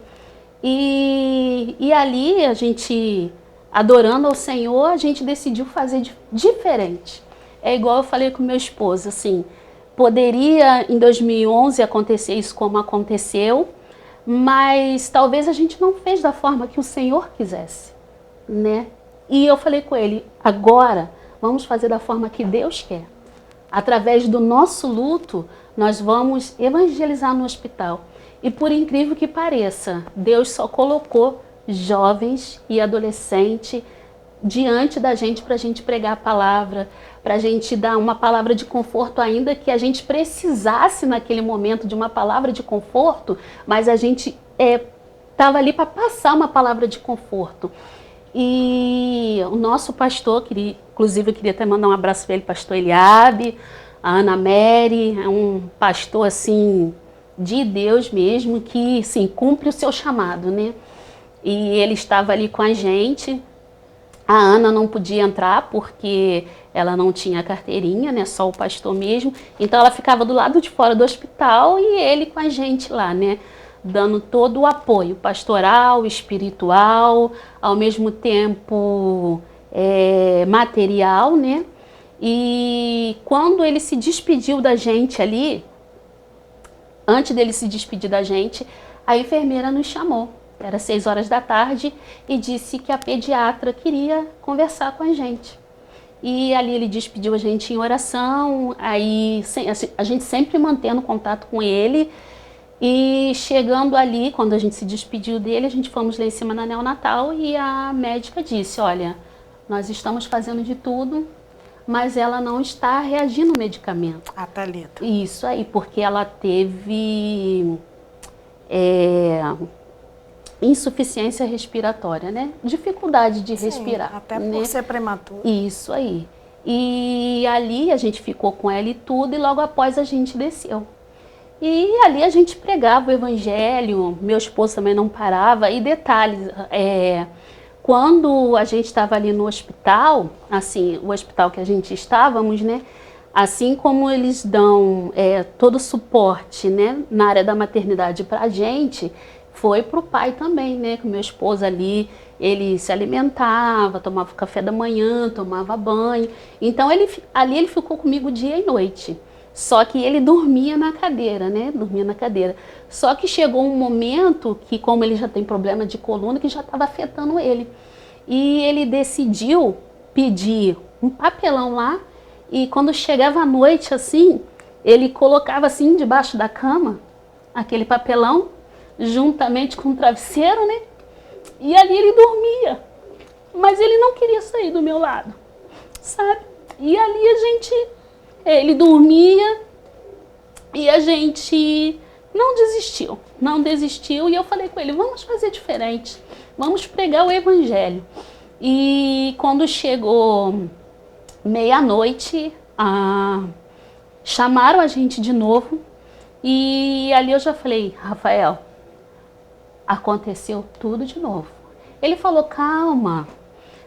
E ali a gente adorando ao Senhor, a gente decidiu fazer diferente. É igual eu falei com meu esposo, assim, poderia em 2011 acontecer isso como aconteceu, mas talvez a gente não fez da forma que o Senhor quisesse, né? E eu falei com ele, agora vamos fazer da forma que Deus quer. Através do nosso luto, nós vamos evangelizar no hospital. E por incrível que pareça, Deus só colocou jovens e adolescentes diante da gente para a gente pregar a palavra, para a gente dar uma palavra de conforto, ainda que a gente precisasse naquele momento de uma palavra de conforto, mas a gente estava ali para passar uma palavra de conforto. E o nosso pastor, inclusive eu queria até mandar um abraço para ele, pastor Eliabe, a Ana Mary, é um pastor assim de Deus mesmo, que sim, cumpre o seu chamado, né? E ele estava ali com a gente. A Ana não podia entrar porque ela não tinha carteirinha, né? Só o pastor mesmo. Então ela ficava do lado de fora do hospital e ele com a gente lá, né? Dando todo o apoio pastoral, espiritual, ao mesmo tempo material, né? E quando ele se despediu da gente ali, antes dele se despedir da gente, a enfermeira nos chamou. Era 6 horas da tarde e disse que a pediatra queria conversar com a gente. E ali ele despediu a gente em oração, aí a gente sempre mantendo contato com ele. E chegando ali, quando a gente se despediu dele, a gente fomos lá em cima na neonatal e a médica disse, olha, nós estamos fazendo de tudo, mas ela não está reagindo ao medicamento. A Thalita. Isso aí, porque ela teve insuficiência respiratória, né? Dificuldade de respirar. Até né? por ser prematuro. Isso aí. E ali a gente ficou com ela e tudo, e logo após a gente desceu. E ali a gente pregava o evangelho, meu esposo também não parava. E detalhes, quando a gente estava ali no hospital, assim, o hospital que a gente estávamos, né? Assim como eles dão todo o suporte, né, na área da maternidade para a gente, foi para o pai também, né? Com meu esposo ali, ele se alimentava, tomava café da manhã, tomava banho. Então ali ele ficou comigo dia e noite. Só que ele dormia na cadeira, né? Dormia na cadeira. Só que chegou um momento que, como ele já tem problema de coluna, que já estava afetando ele. E ele decidiu pedir um papelão lá. E quando chegava à noite, assim, ele colocava assim debaixo da cama, aquele papelão, juntamente com o travesseiro, né? E ali ele dormia. Mas ele não queria sair do meu lado, sabe? E ali ele dormia e a gente não desistiu. E eu falei com ele, vamos fazer diferente, vamos pregar o evangelho. E quando chegou meia-noite, chamaram a gente de novo e ali eu já falei, Rafael, aconteceu tudo de novo. Ele falou, calma,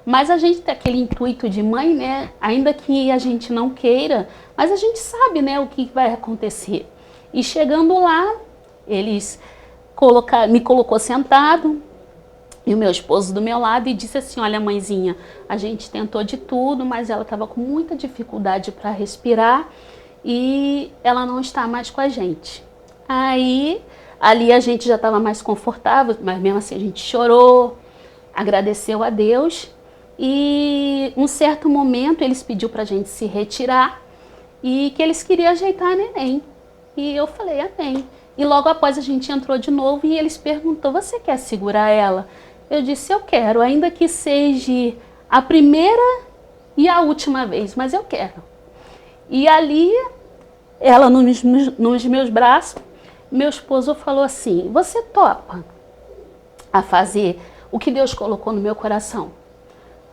mas a gente tem aquele intuito de mãe, né? Ainda que a gente não queira, mas a gente sabe, né, o que vai acontecer. E chegando lá, eles me colocou sentado, e o meu esposo do meu lado, e disse assim, olha mãezinha, a gente tentou de tudo, mas ela estava com muita dificuldade para respirar e ela não está mais com a gente. Aí, ali a gente já estava mais confortável, mas mesmo assim a gente chorou, agradeceu a Deus. E um certo momento eles pediu para a gente se retirar e que eles queriam ajeitar a neném. E eu falei, amém. E logo após a gente entrou de novo e eles perguntou, você quer segurar ela? Eu disse, eu quero, ainda que seja a primeira e a última vez, mas eu quero. E ali, ela nos meus braços, meu esposo falou assim, você topa a fazer o que Deus colocou no meu coração?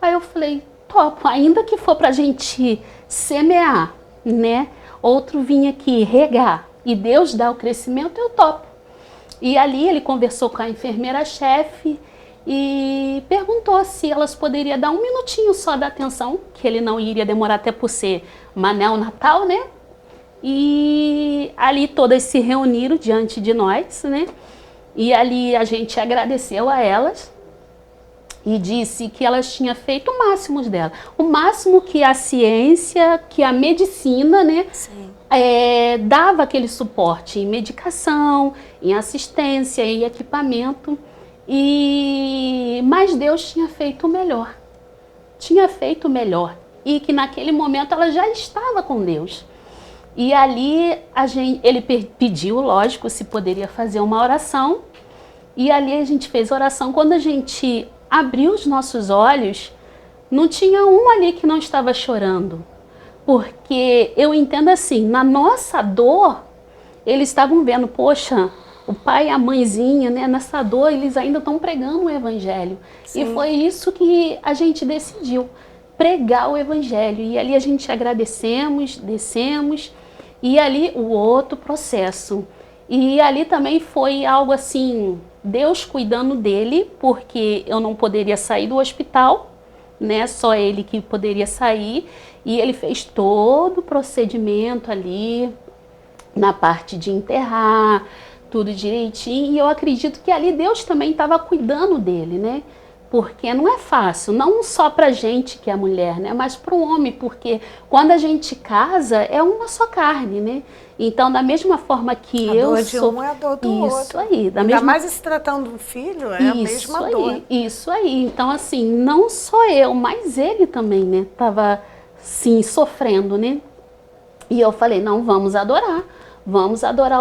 Aí eu falei, topo, ainda que for pra gente semear, né? Outro vinha aqui regar e Deus dá o crescimento, eu topo. E ali ele conversou com a enfermeira-chefe e perguntou se elas poderiam dar um minutinho só da atenção, que ele não iria demorar até por ser Manel Natal, né? E ali todas se reuniram diante de nós, né? E ali a gente agradeceu a elas. e disse que ela tinha feito o máximo dela. O máximo que a ciência, que a medicina, né, dava aquele suporte em medicação, em assistência, em equipamento. Mas Deus tinha feito o melhor. Tinha feito o melhor. E que naquele momento ela já estava com Deus. E ali ele pediu, lógico, se poderia fazer uma oração. E ali a gente fez oração. Quando a gente abriu os nossos olhos, não tinha um ali que não estava chorando. Porque eu entendo assim, na nossa dor, eles estavam vendo, poxa, o pai e a mãezinha, né, nessa dor, eles ainda estão pregando o evangelho. Sim. E foi isso que a gente decidiu, pregar o evangelho. E ali a gente agradecemos, descemos, e ali o outro processo. E ali também foi algo assim, Deus cuidando dele, porque eu não poderia sair do hospital, né? Só ele que poderia sair. E ele fez todo o procedimento ali, na parte de enterrar, tudo direitinho. E eu acredito que ali Deus também estava cuidando dele, né? Porque não é fácil, não só pra gente que é mulher, né? Mas pro homem, porque quando a gente casa, é uma só carne, né? Então, da mesma forma que eu sou... A dor de um é a dor do outro. Isso aí. Ainda mais se tratando de um filho, é a mesma dor. Isso aí. Então, assim, não só eu, mas ele também, né? Tava, sim, sofrendo, né? E eu falei, não, vamos adorar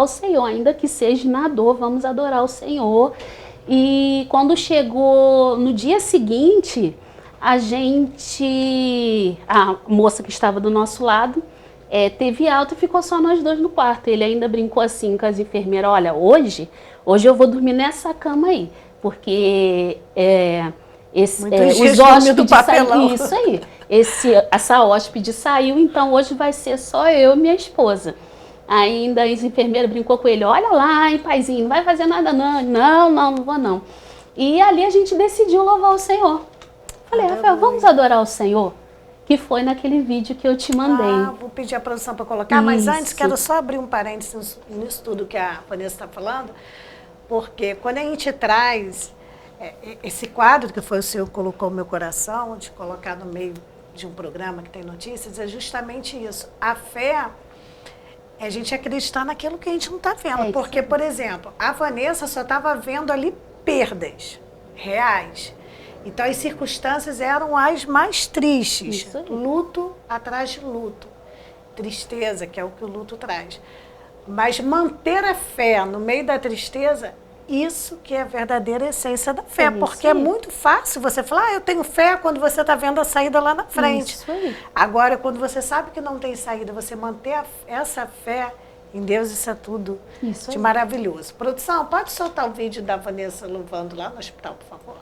o Senhor, ainda que seja na dor, vamos adorar o Senhor. E quando chegou no dia seguinte, a moça que estava do nosso lado, teve alta e ficou só nós dois no quarto. Ele ainda brincou assim com as enfermeiras, olha, hoje eu vou dormir nessa cama aí, porque os hóspedes saíram. Isso aí, essa hóspede saiu, então hoje vai ser só eu e minha esposa. Ainda as enfermeiras brincou com ele, olha lá, hein, paizinho, não vai fazer nada não. Não vou não. E ali a gente decidiu louvar o Senhor. Falei, Rafael, vamos adorar o Senhor? Que foi naquele vídeo que eu te mandei. Vou pedir a produção para colocar, mas antes quero só abrir um parênteses nisso tudo que a Vanessa está falando, porque quando a gente traz esse quadro que foi o Senhor que colocou no meu coração, de colocar no meio de um programa que tem notícias, é justamente isso. A fé é a gente acreditar naquilo que a gente não está vendo. Porque, por exemplo, a Vanessa só estava vendo ali perdas reais. Então, as circunstâncias eram as mais tristes. Luto atrás de luto. Tristeza, que é o que o luto traz. Mas manter a fé no meio da tristeza, isso que é a verdadeira essência da fé. Porque é muito fácil você falar, eu tenho fé quando você está vendo a saída lá na frente. Isso aí. Agora, quando você sabe que não tem saída, você manter essa fé em Deus, isso é tudo de maravilhoso. Produção, pode soltar o vídeo da Vanessa louvando lá no hospital, por favor?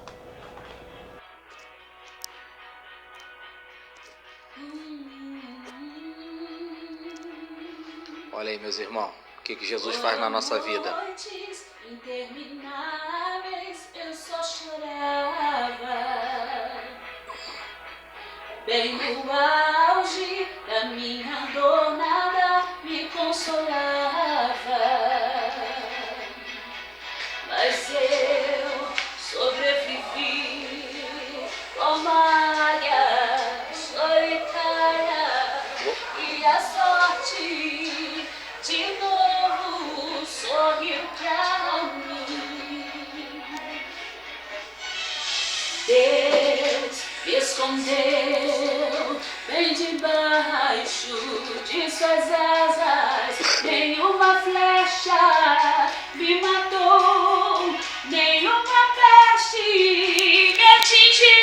Olha aí, meus irmãos, o que Jesus faz na nossa vida. Intermináveis, eu só chorava. Bem no auge da minha dor, nada me consolava. Mas eu sobrevivi como águia solitária. E a sorte de novo sorriu pra mim. Deus me escondeu bem debaixo de suas asas. Nenhuma flecha me matou, nenhuma peste me atingiu.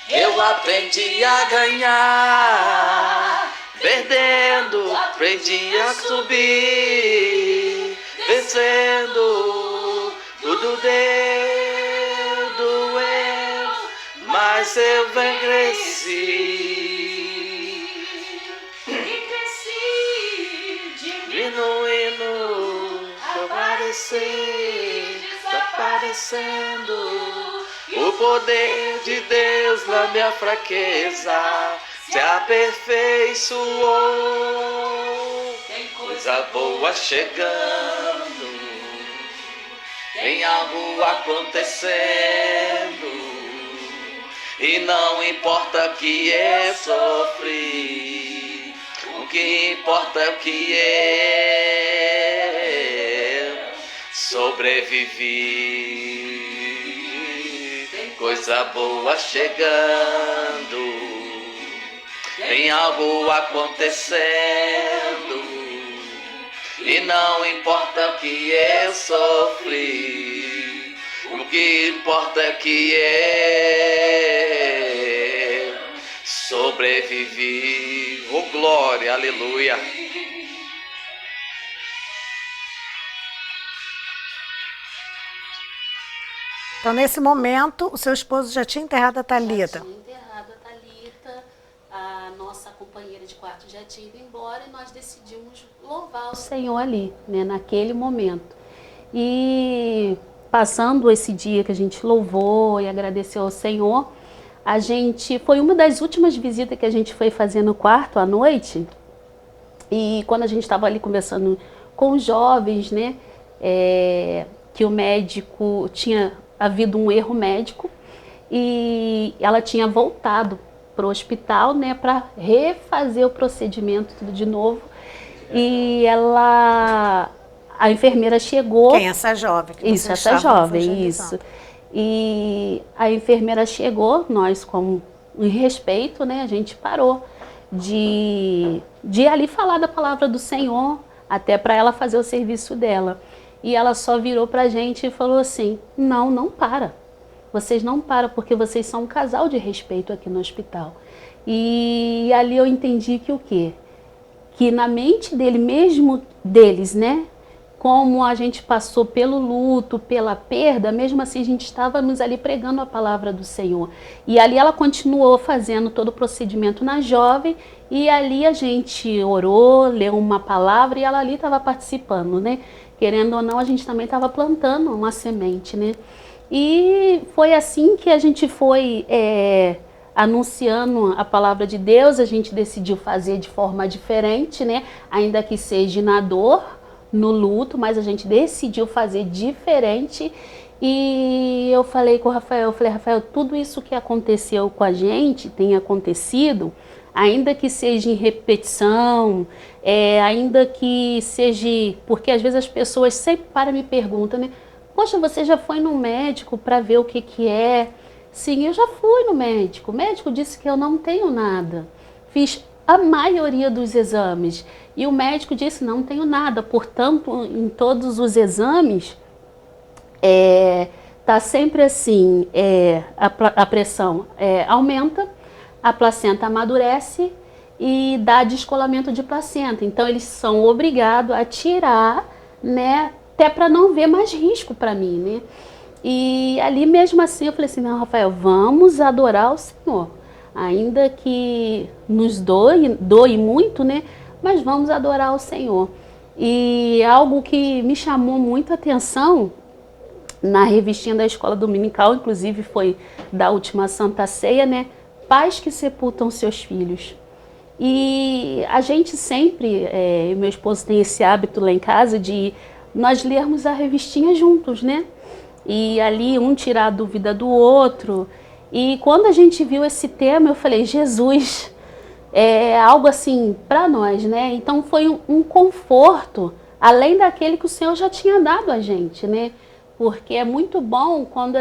Eu aprendi a ganhar, perdendo, aprendi a subir, vencendo, tudo doeu, mas eu cresci. E cresci, diminuindo, desaparecendo. O poder de Deus na minha fraqueza se aperfeiçoou. Coisa boa chegando, tem algo acontecendo. E não importa que eu sofri, o que importa é o que eu sobrevivi. Tem coisa boa chegando, tem algo acontecendo. E não importa o que eu sofri, o que importa é que eu sobrevivi. Oh, glória, aleluia. Então, nesse momento, o seu esposo já tinha enterrado a Thalita. Já tinha enterrado a Thalita, a nossa companheira de quarto já tinha ido embora e nós decidimos louvar o Senhor ali, né, naquele momento. E passando esse dia que a gente louvou e agradeceu ao Senhor, foi uma das últimas visitas que a gente foi fazer no quarto à noite. E quando a gente estava ali conversando com os jovens, né, que o médico tinha havido um erro médico e ela tinha voltado para o hospital, né, para refazer o procedimento tudo de novo. E a enfermeira chegou. Quem? Essa jovem? Que isso, essa jovem, isso. E a enfermeira chegou, nós com respeito, né, a gente parou de ali falar da palavra do Senhor, até para ela fazer o serviço dela. E ela só virou pra gente e falou assim: não para. Vocês não param porque vocês são um casal de respeito aqui no hospital. E ali eu entendi que o quê? Que na mente deles, né? Como a gente passou pelo luto, pela perda, mesmo assim a gente estávamos ali pregando a palavra do Senhor. E ali ela continuou fazendo todo o procedimento na jovem, e ali a gente orou, leu uma palavra e ela ali estava participando, né? Querendo ou não, a gente também estava plantando uma semente, né? E foi assim que a gente foi anunciando a palavra de Deus. A gente decidiu fazer de forma diferente, né? Ainda que seja na dor, no luto, mas a gente decidiu fazer diferente. E eu falei com o Rafael, Rafael, tudo isso que aconteceu com a gente tem acontecido, ainda que seja em repetição, ainda que seja... Porque às vezes as pessoas sempre param e me perguntam, né? Poxa, você já foi no médico para ver o que é? Sim, eu já fui no médico. O médico disse que eu não tenho nada. Fiz a maioria dos exames. E o médico disse, não tenho nada. Portanto, em todos os exames, tá sempre assim, a pressão aumenta, a placenta amadurece e dá descolamento de placenta. Então, eles são obrigados a tirar, né, até para não ver mais risco para mim, né? E ali mesmo assim eu falei assim, não, Rafael, vamos adorar o Senhor. Ainda que nos doe muito, né? Mas vamos adorar o Senhor. E algo que me chamou muito a atenção na revistinha da escola dominical, inclusive foi da última Santa Ceia, né? Pais que sepultam seus filhos. E a gente sempre, meu esposo tem esse hábito lá em casa de nós lermos a revistinha juntos, né? E ali um tirar a dúvida do outro. E quando a gente viu esse tema, eu falei, Jesus, é algo assim para nós, né? Então foi um conforto, além daquele que o Senhor já tinha dado a gente, né? Porque é muito bom quando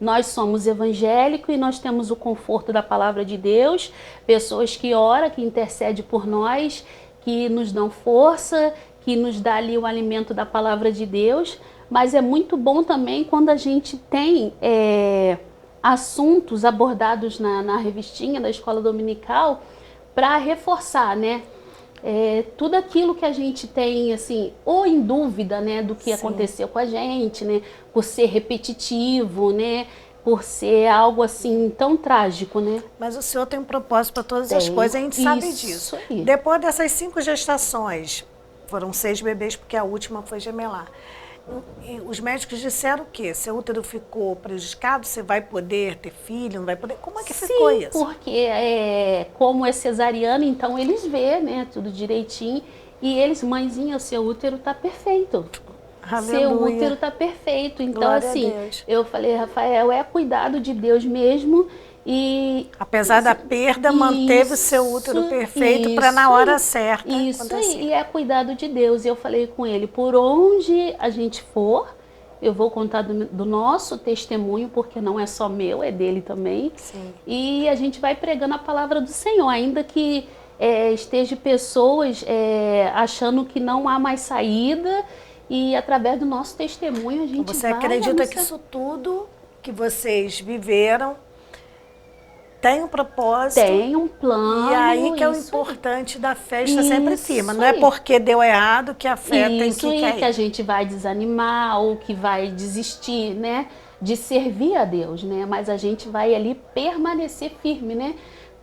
nós somos evangélicos e nós temos o conforto da palavra de Deus, pessoas que oram, que intercedem por nós, que nos dão força, que nos dá ali o alimento da palavra de Deus. Mas é muito bom também quando a gente tem assuntos abordados na revistinha da escola dominical para reforçar, né? Tudo aquilo que a gente tem, assim, ou em dúvida, né, do que aconteceu com a gente, né? Por ser repetitivo, né? Por ser algo assim tão trágico, né? Mas o Senhor tem um propósito para todas as coisas, a gente sabe disso. Aí. Depois dessas 5 gestações, foram 6 bebês, porque a última foi gemelar. Os médicos disseram o quê? Seu útero ficou prejudicado? Você vai poder ter filho? Não vai poder? Como é que ficou isso? Porque como é cesariana, então eles vê, né, tudo direitinho. E eles, mãezinha, o seu útero tá perfeito. Seu Aleluia. útero está perfeito. Então, Glória a assim, Deus. eu falei, Rafael, é cuidado de Deus mesmo. E apesar da perda, manteve o seu útero perfeito para na hora certa Isso acontecer. aí, e é cuidado de Deus. E eu falei com ele, por onde a gente for, eu vou contar do nosso testemunho, porque não é só meu, é dele também. Sim. E a gente vai pregando a palavra do Senhor, ainda que esteja pessoas achando que não há mais saída, e através do nosso testemunho a gente Você vai acredita que isso tudo que vocês viveram tem um propósito? Tem um plano. E aí que é o isso importante da fé está sempre em cima. Isso Não é aí. porque deu errado que a fé tem Isso que aí, cair. que a gente vai desanimar ou que vai desistir, né? De servir a Deus, né? Mas a gente vai ali permanecer firme, né?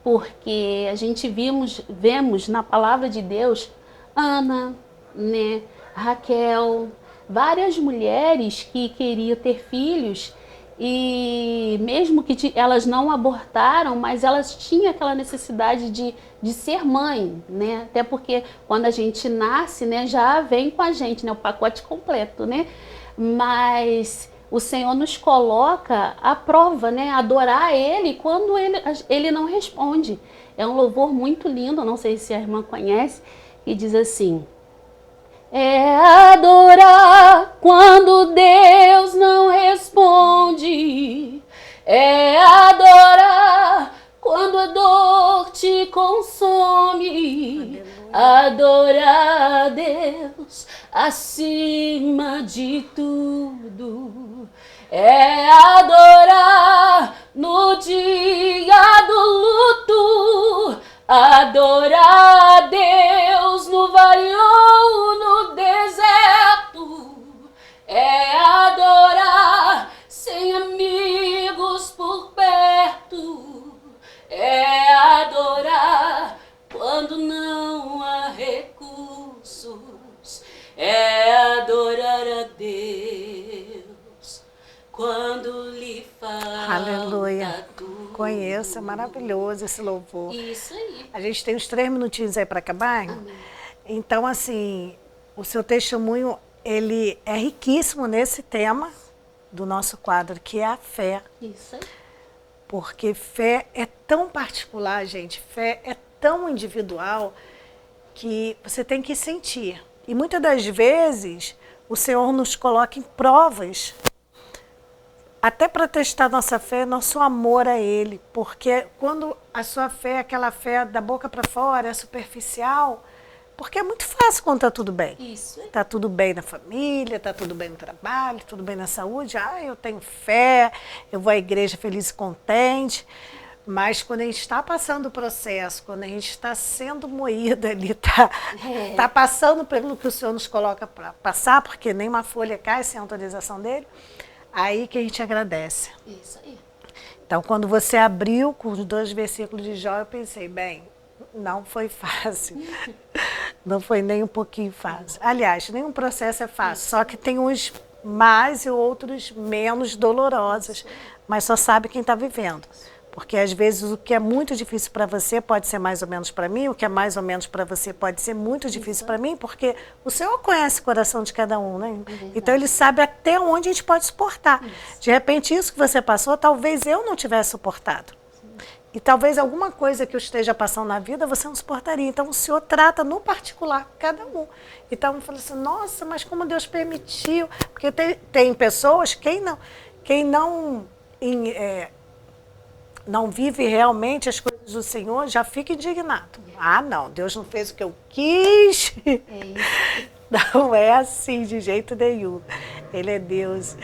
Porque a gente vemos na palavra de Deus Ana, né? Raquel, várias mulheres que queriam ter filhos e mesmo que elas não abortaram, mas elas tinham aquela necessidade de ser mãe, né? Até porque quando a gente nasce, né, já vem com a gente, né, o pacote completo, né? Mas o Senhor nos coloca à prova, né? Adorar Ele quando Ele não responde. É um louvor muito lindo, não sei se a irmã conhece, que diz assim: é adorar quando Deus não responde. É adorar quando a dor te consome. Adorar a Deus acima de tudo. É adorar no dia do luto. Adorar a Deus no vale ou no deserto. É adorar sem amigos por perto. É adorar quando não há recursos. É adorar a Deus quando lhe falta. Aleluia. tudo. Conheço, é maravilhoso esse louvor. Isso aí. A gente tem uns 3 minutinhos aí para acabar. Amém. Então, assim, o seu testemunho, ele é riquíssimo nesse tema do nosso quadro, que é a fé. Isso aí. Porque fé é tão particular, gente, fé é tão individual que você tem que sentir. E muitas das vezes o Senhor nos coloca em provas, até para testar nossa fé, nosso amor a Ele. Porque quando a sua fé, aquela fé da boca para fora, é superficial, porque é muito fácil quando está tudo bem. Isso aí. Está tudo bem na família, está tudo bem no trabalho, tudo bem na saúde. Ah, eu tenho fé, eu vou à igreja feliz e contente. Mas quando a gente está passando o processo, quando a gente está sendo moída ali, está passando pelo que o Senhor nos coloca para passar, porque nenhuma folha cai sem autorização dele, aí que a gente agradece. Isso aí. Então, quando você abriu com os 2 versículos de Jó, eu pensei, bem, não foi fácil. Não foi nem um pouquinho fácil. Aliás, nenhum processo é fácil, só que tem uns mais e outros menos dolorosos, mas só sabe quem está vivendo. Porque às vezes o que é muito difícil para você pode ser mais ou menos para mim, o que é mais ou menos para você pode ser muito difícil para mim, porque o Senhor conhece o coração de cada um, né? Então Ele sabe até onde a gente pode suportar. De repente, isso que você passou, talvez eu não tivesse suportado. E talvez alguma coisa que eu esteja passando na vida, você não suportaria. Então, o Senhor trata no particular cada um. Então, eu falei assim, nossa, mas como Deus permitiu? Porque tem pessoas, quem não vive realmente as coisas do Senhor, já fica indignado. Ah, não, Deus não fez o que eu quis. Não é assim, de jeito nenhum. Ele é Deus.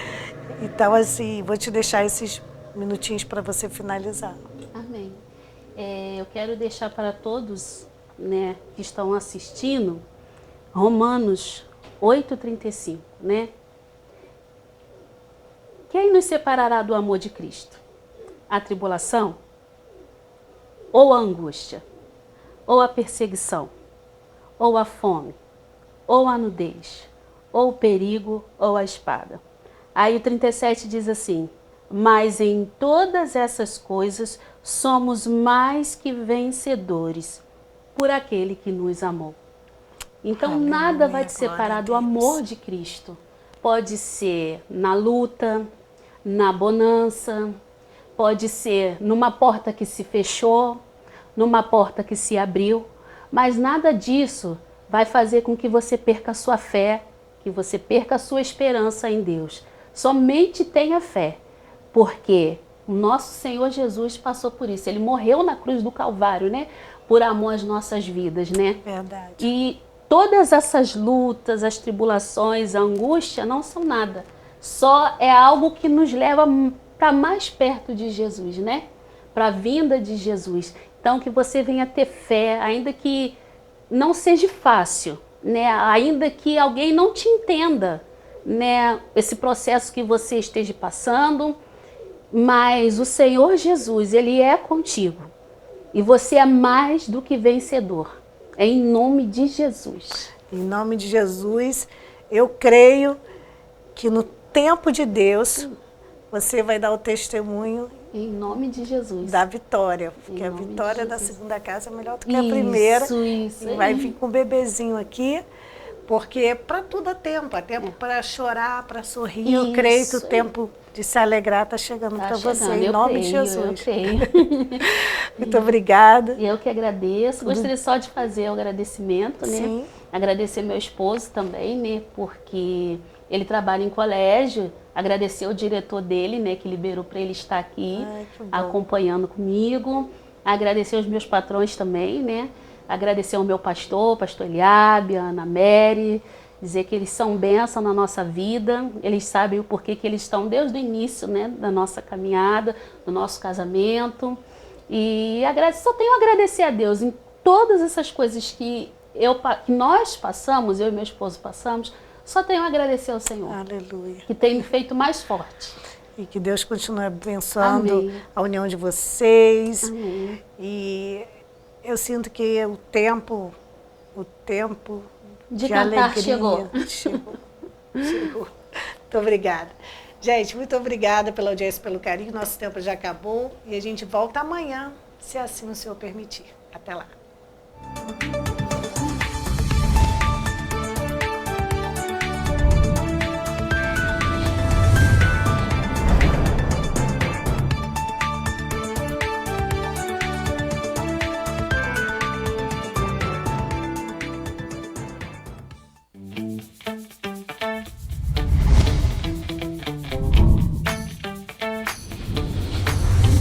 Então, assim, vou te deixar esses minutinhos para você finalizar. Amém. Eu quero deixar para todos, né, que estão assistindo, Romanos 8,35, né? Quem nos separará do amor de Cristo? A tribulação? Ou a angústia? Ou a perseguição? Ou a fome? Ou a nudez? Ou o perigo? Ou a espada? Aí o 37 diz assim: mas em todas essas coisas somos mais que vencedores por aquele que nos amou. Então nada vai te separar do amor de Cristo. pode ser na luta, na bonança, pode ser numa porta que se fechou, numa porta que se abriu, mas nada disso vai fazer com que você perca a sua fé, que você perca a sua esperança em Deus. Somente tenha fé, porque o nosso Senhor Jesus passou por isso. Ele morreu na cruz do Calvário, né? Por amor às nossas vidas, né? Verdade. E todas essas lutas, as tribulações, a angústia não são nada. Só é algo que nos leva para mais perto de Jesus, né? Para a vinda de Jesus. Então, que você venha ter fé, ainda que não seja fácil, né? Ainda que alguém não te entenda, né? Esse processo que você esteja passando, mas o Senhor Jesus, Ele é contigo. E você é mais do que vencedor. É em nome de Jesus. Em nome de Jesus, eu creio que no tempo de Deus, você vai dar o testemunho em nome de Jesus da vitória, porque a vitória da segunda casa é melhor do que a primeira. Isso. E vai vir com um bebezinho aqui, porque para tudo há tempo para chorar, para sorrir. Eu creio que o tempo de se alegrar está chegando para você, em nome de Jesus. Eu creio. Muito obrigada. Eu que agradeço. Gostaria só de fazer o agradecimento, né? Sim. Agradecer meu esposo também, né? Porque ele trabalha em colégio. Agradecer o diretor dele, né? Que liberou para ele estar aqui acompanhando comigo. Agradecer os meus patrões também, né? Agradecer ao meu pastor Eliabe, a Ana Mary, dizer que eles são bênção na nossa vida, eles sabem o porquê que eles estão desde o início, né, da nossa caminhada, do nosso casamento. E só tenho a agradecer a Deus em todas essas coisas que nós passamos, eu e meu esposo passamos, só tenho a agradecer ao Senhor. Aleluia. Que tem me feito mais forte. E que Deus continue abençoando Amém. A união de vocês. Amém. E eu sinto que o tempo de cantar alegria chegou. Chegou. Muito obrigada. Gente, muito obrigada pela audiência, pelo carinho. Nosso tempo já acabou e a gente volta amanhã, se assim o Senhor permitir. Até lá.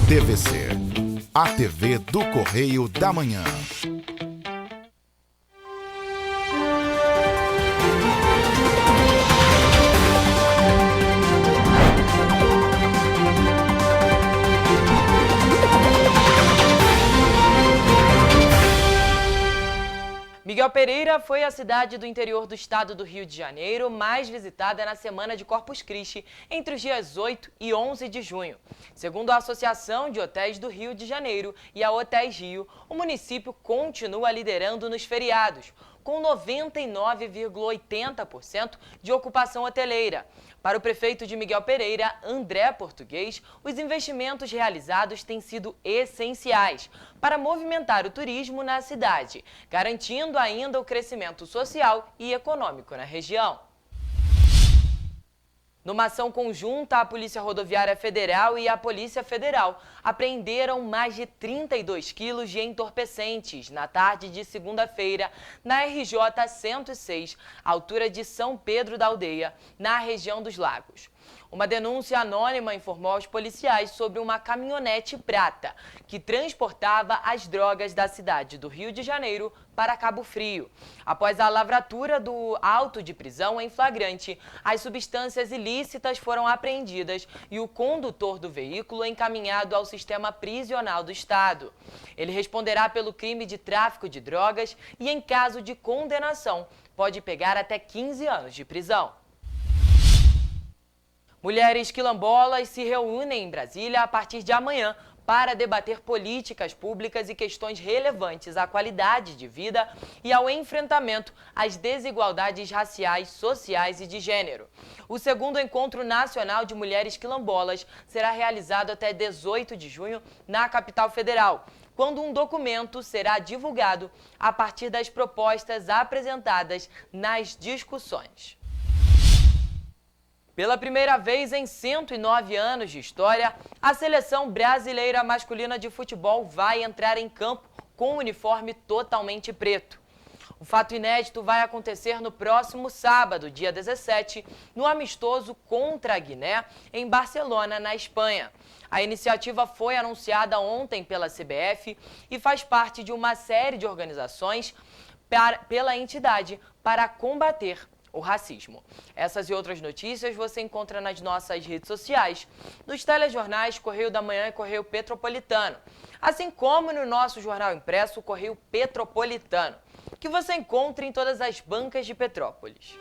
TVC, a TV do Correio da Manhã. Miguel Pereira foi a cidade do interior do estado do Rio de Janeiro mais visitada na Semana de Corpus Christi, entre os dias 8 e 11 de junho. Segundo a Associação de Hotéis do Rio de Janeiro e a Hotéis Rio, o município continua liderando nos feriados, com 99,80% de ocupação hoteleira. Para o prefeito de Miguel Pereira, André Português, os investimentos realizados têm sido essenciais para movimentar o turismo na cidade, garantindo ainda o crescimento social e econômico na região. Numa ação conjunta, a Polícia Rodoviária Federal e a Polícia Federal apreenderam mais de 32 quilos de entorpecentes na tarde de segunda-feira na RJ 106, altura de São Pedro da Aldeia, na região dos Lagos. Uma denúncia anônima informou aos policiais sobre uma caminhonete prata que transportava as drogas da cidade do Rio de Janeiro para Cabo Frio. Após a lavratura do auto de prisão em flagrante, as substâncias ilícitas foram apreendidas e o condutor do veículo encaminhado ao sistema prisional do Estado. Ele responderá pelo crime de tráfico de drogas e, em caso de condenação, pode pegar até 15 anos de prisão. Mulheres quilombolas se reúnem em Brasília a partir de amanhã para debater políticas públicas e questões relevantes à qualidade de vida e ao enfrentamento às desigualdades raciais, sociais e de gênero. O segundo Encontro Nacional de Mulheres Quilombolas será realizado até 18 de junho na capital federal, quando um documento será divulgado a partir das propostas apresentadas nas discussões. Pela primeira vez em 109 anos de história, a seleção brasileira masculina de futebol vai entrar em campo com um uniforme totalmente preto. O fato inédito vai acontecer no próximo sábado, dia 17, no amistoso contra a Guiné, em Barcelona, na Espanha. A iniciativa foi anunciada ontem pela CBF e faz parte de uma série de organizações pela entidade para combater o racismo. Essas e outras notícias você encontra nas nossas redes sociais, nos telejornais Correio da Manhã e Correio Petropolitano, assim como no nosso jornal impresso Correio Petropolitano, que você encontra em todas as bancas de Petrópolis.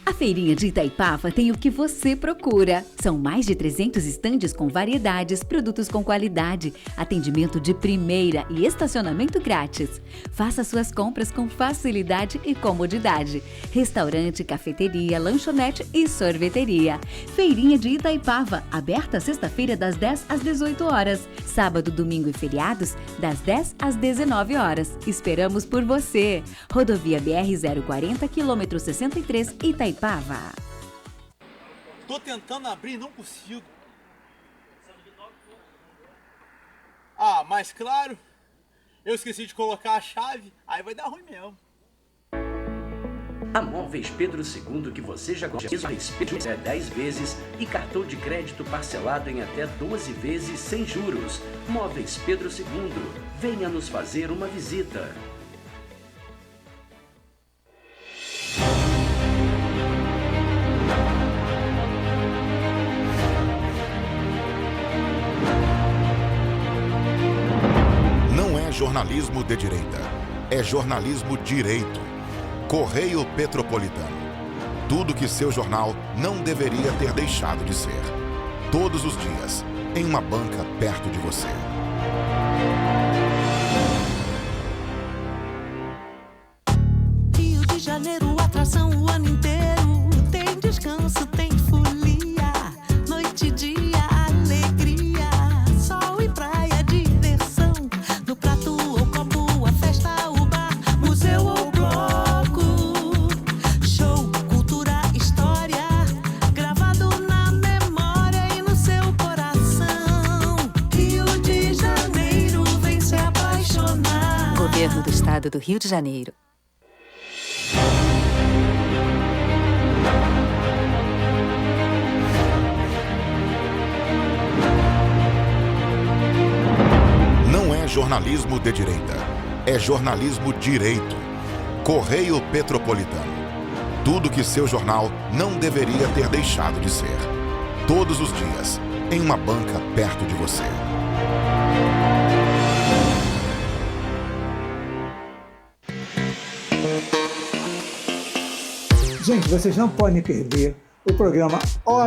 A Feirinha de Itaipava tem o que você procura. São mais de 300 estandes com variedades, produtos com qualidade, atendimento de primeira e estacionamento grátis. Faça suas compras com facilidade e comodidade. Restaurante, cafeteria, lanchonete e sorveteria. Feirinha de Itaipava, aberta sexta-feira das 10 às 18 horas. Sábado, domingo e feriados, das 10 às 19 horas. Esperamos por você. Rodovia BR-040, quilômetro 63, Itaipava. Tô tentando abrir e não consigo. Ah, mas claro, eu esqueci de colocar a chave, aí vai dar ruim mesmo. A Móveis Pedro II, que você já conhece, é 10 vezes e cartão de crédito parcelado em até 12 vezes sem juros. Móveis Pedro II, venha nos fazer uma visita. Jornalismo de direita. É jornalismo direito. Correio Petropolitano. Tudo que seu jornal não deveria ter deixado de ser. Todos os dias, em uma banca perto de você. Rio de Janeiro, atração o ano inteiro. Tem descanso, tem folia. Noite e dia, alegria. Sol e praia, diversão. No prato ou copo, a festa, o bar, museu ou bloco. Show, cultura, história. Gravado na memória e no seu coração. Rio de Janeiro, vem se apaixonar. Governo do Estado do Rio de Janeiro. Não é jornalismo de direita. É jornalismo direito. Correio Petropolitano. Tudo que seu jornal não deveria ter deixado de ser. Todos os dias, em uma banca perto de você. Gente, vocês não podem perder o programa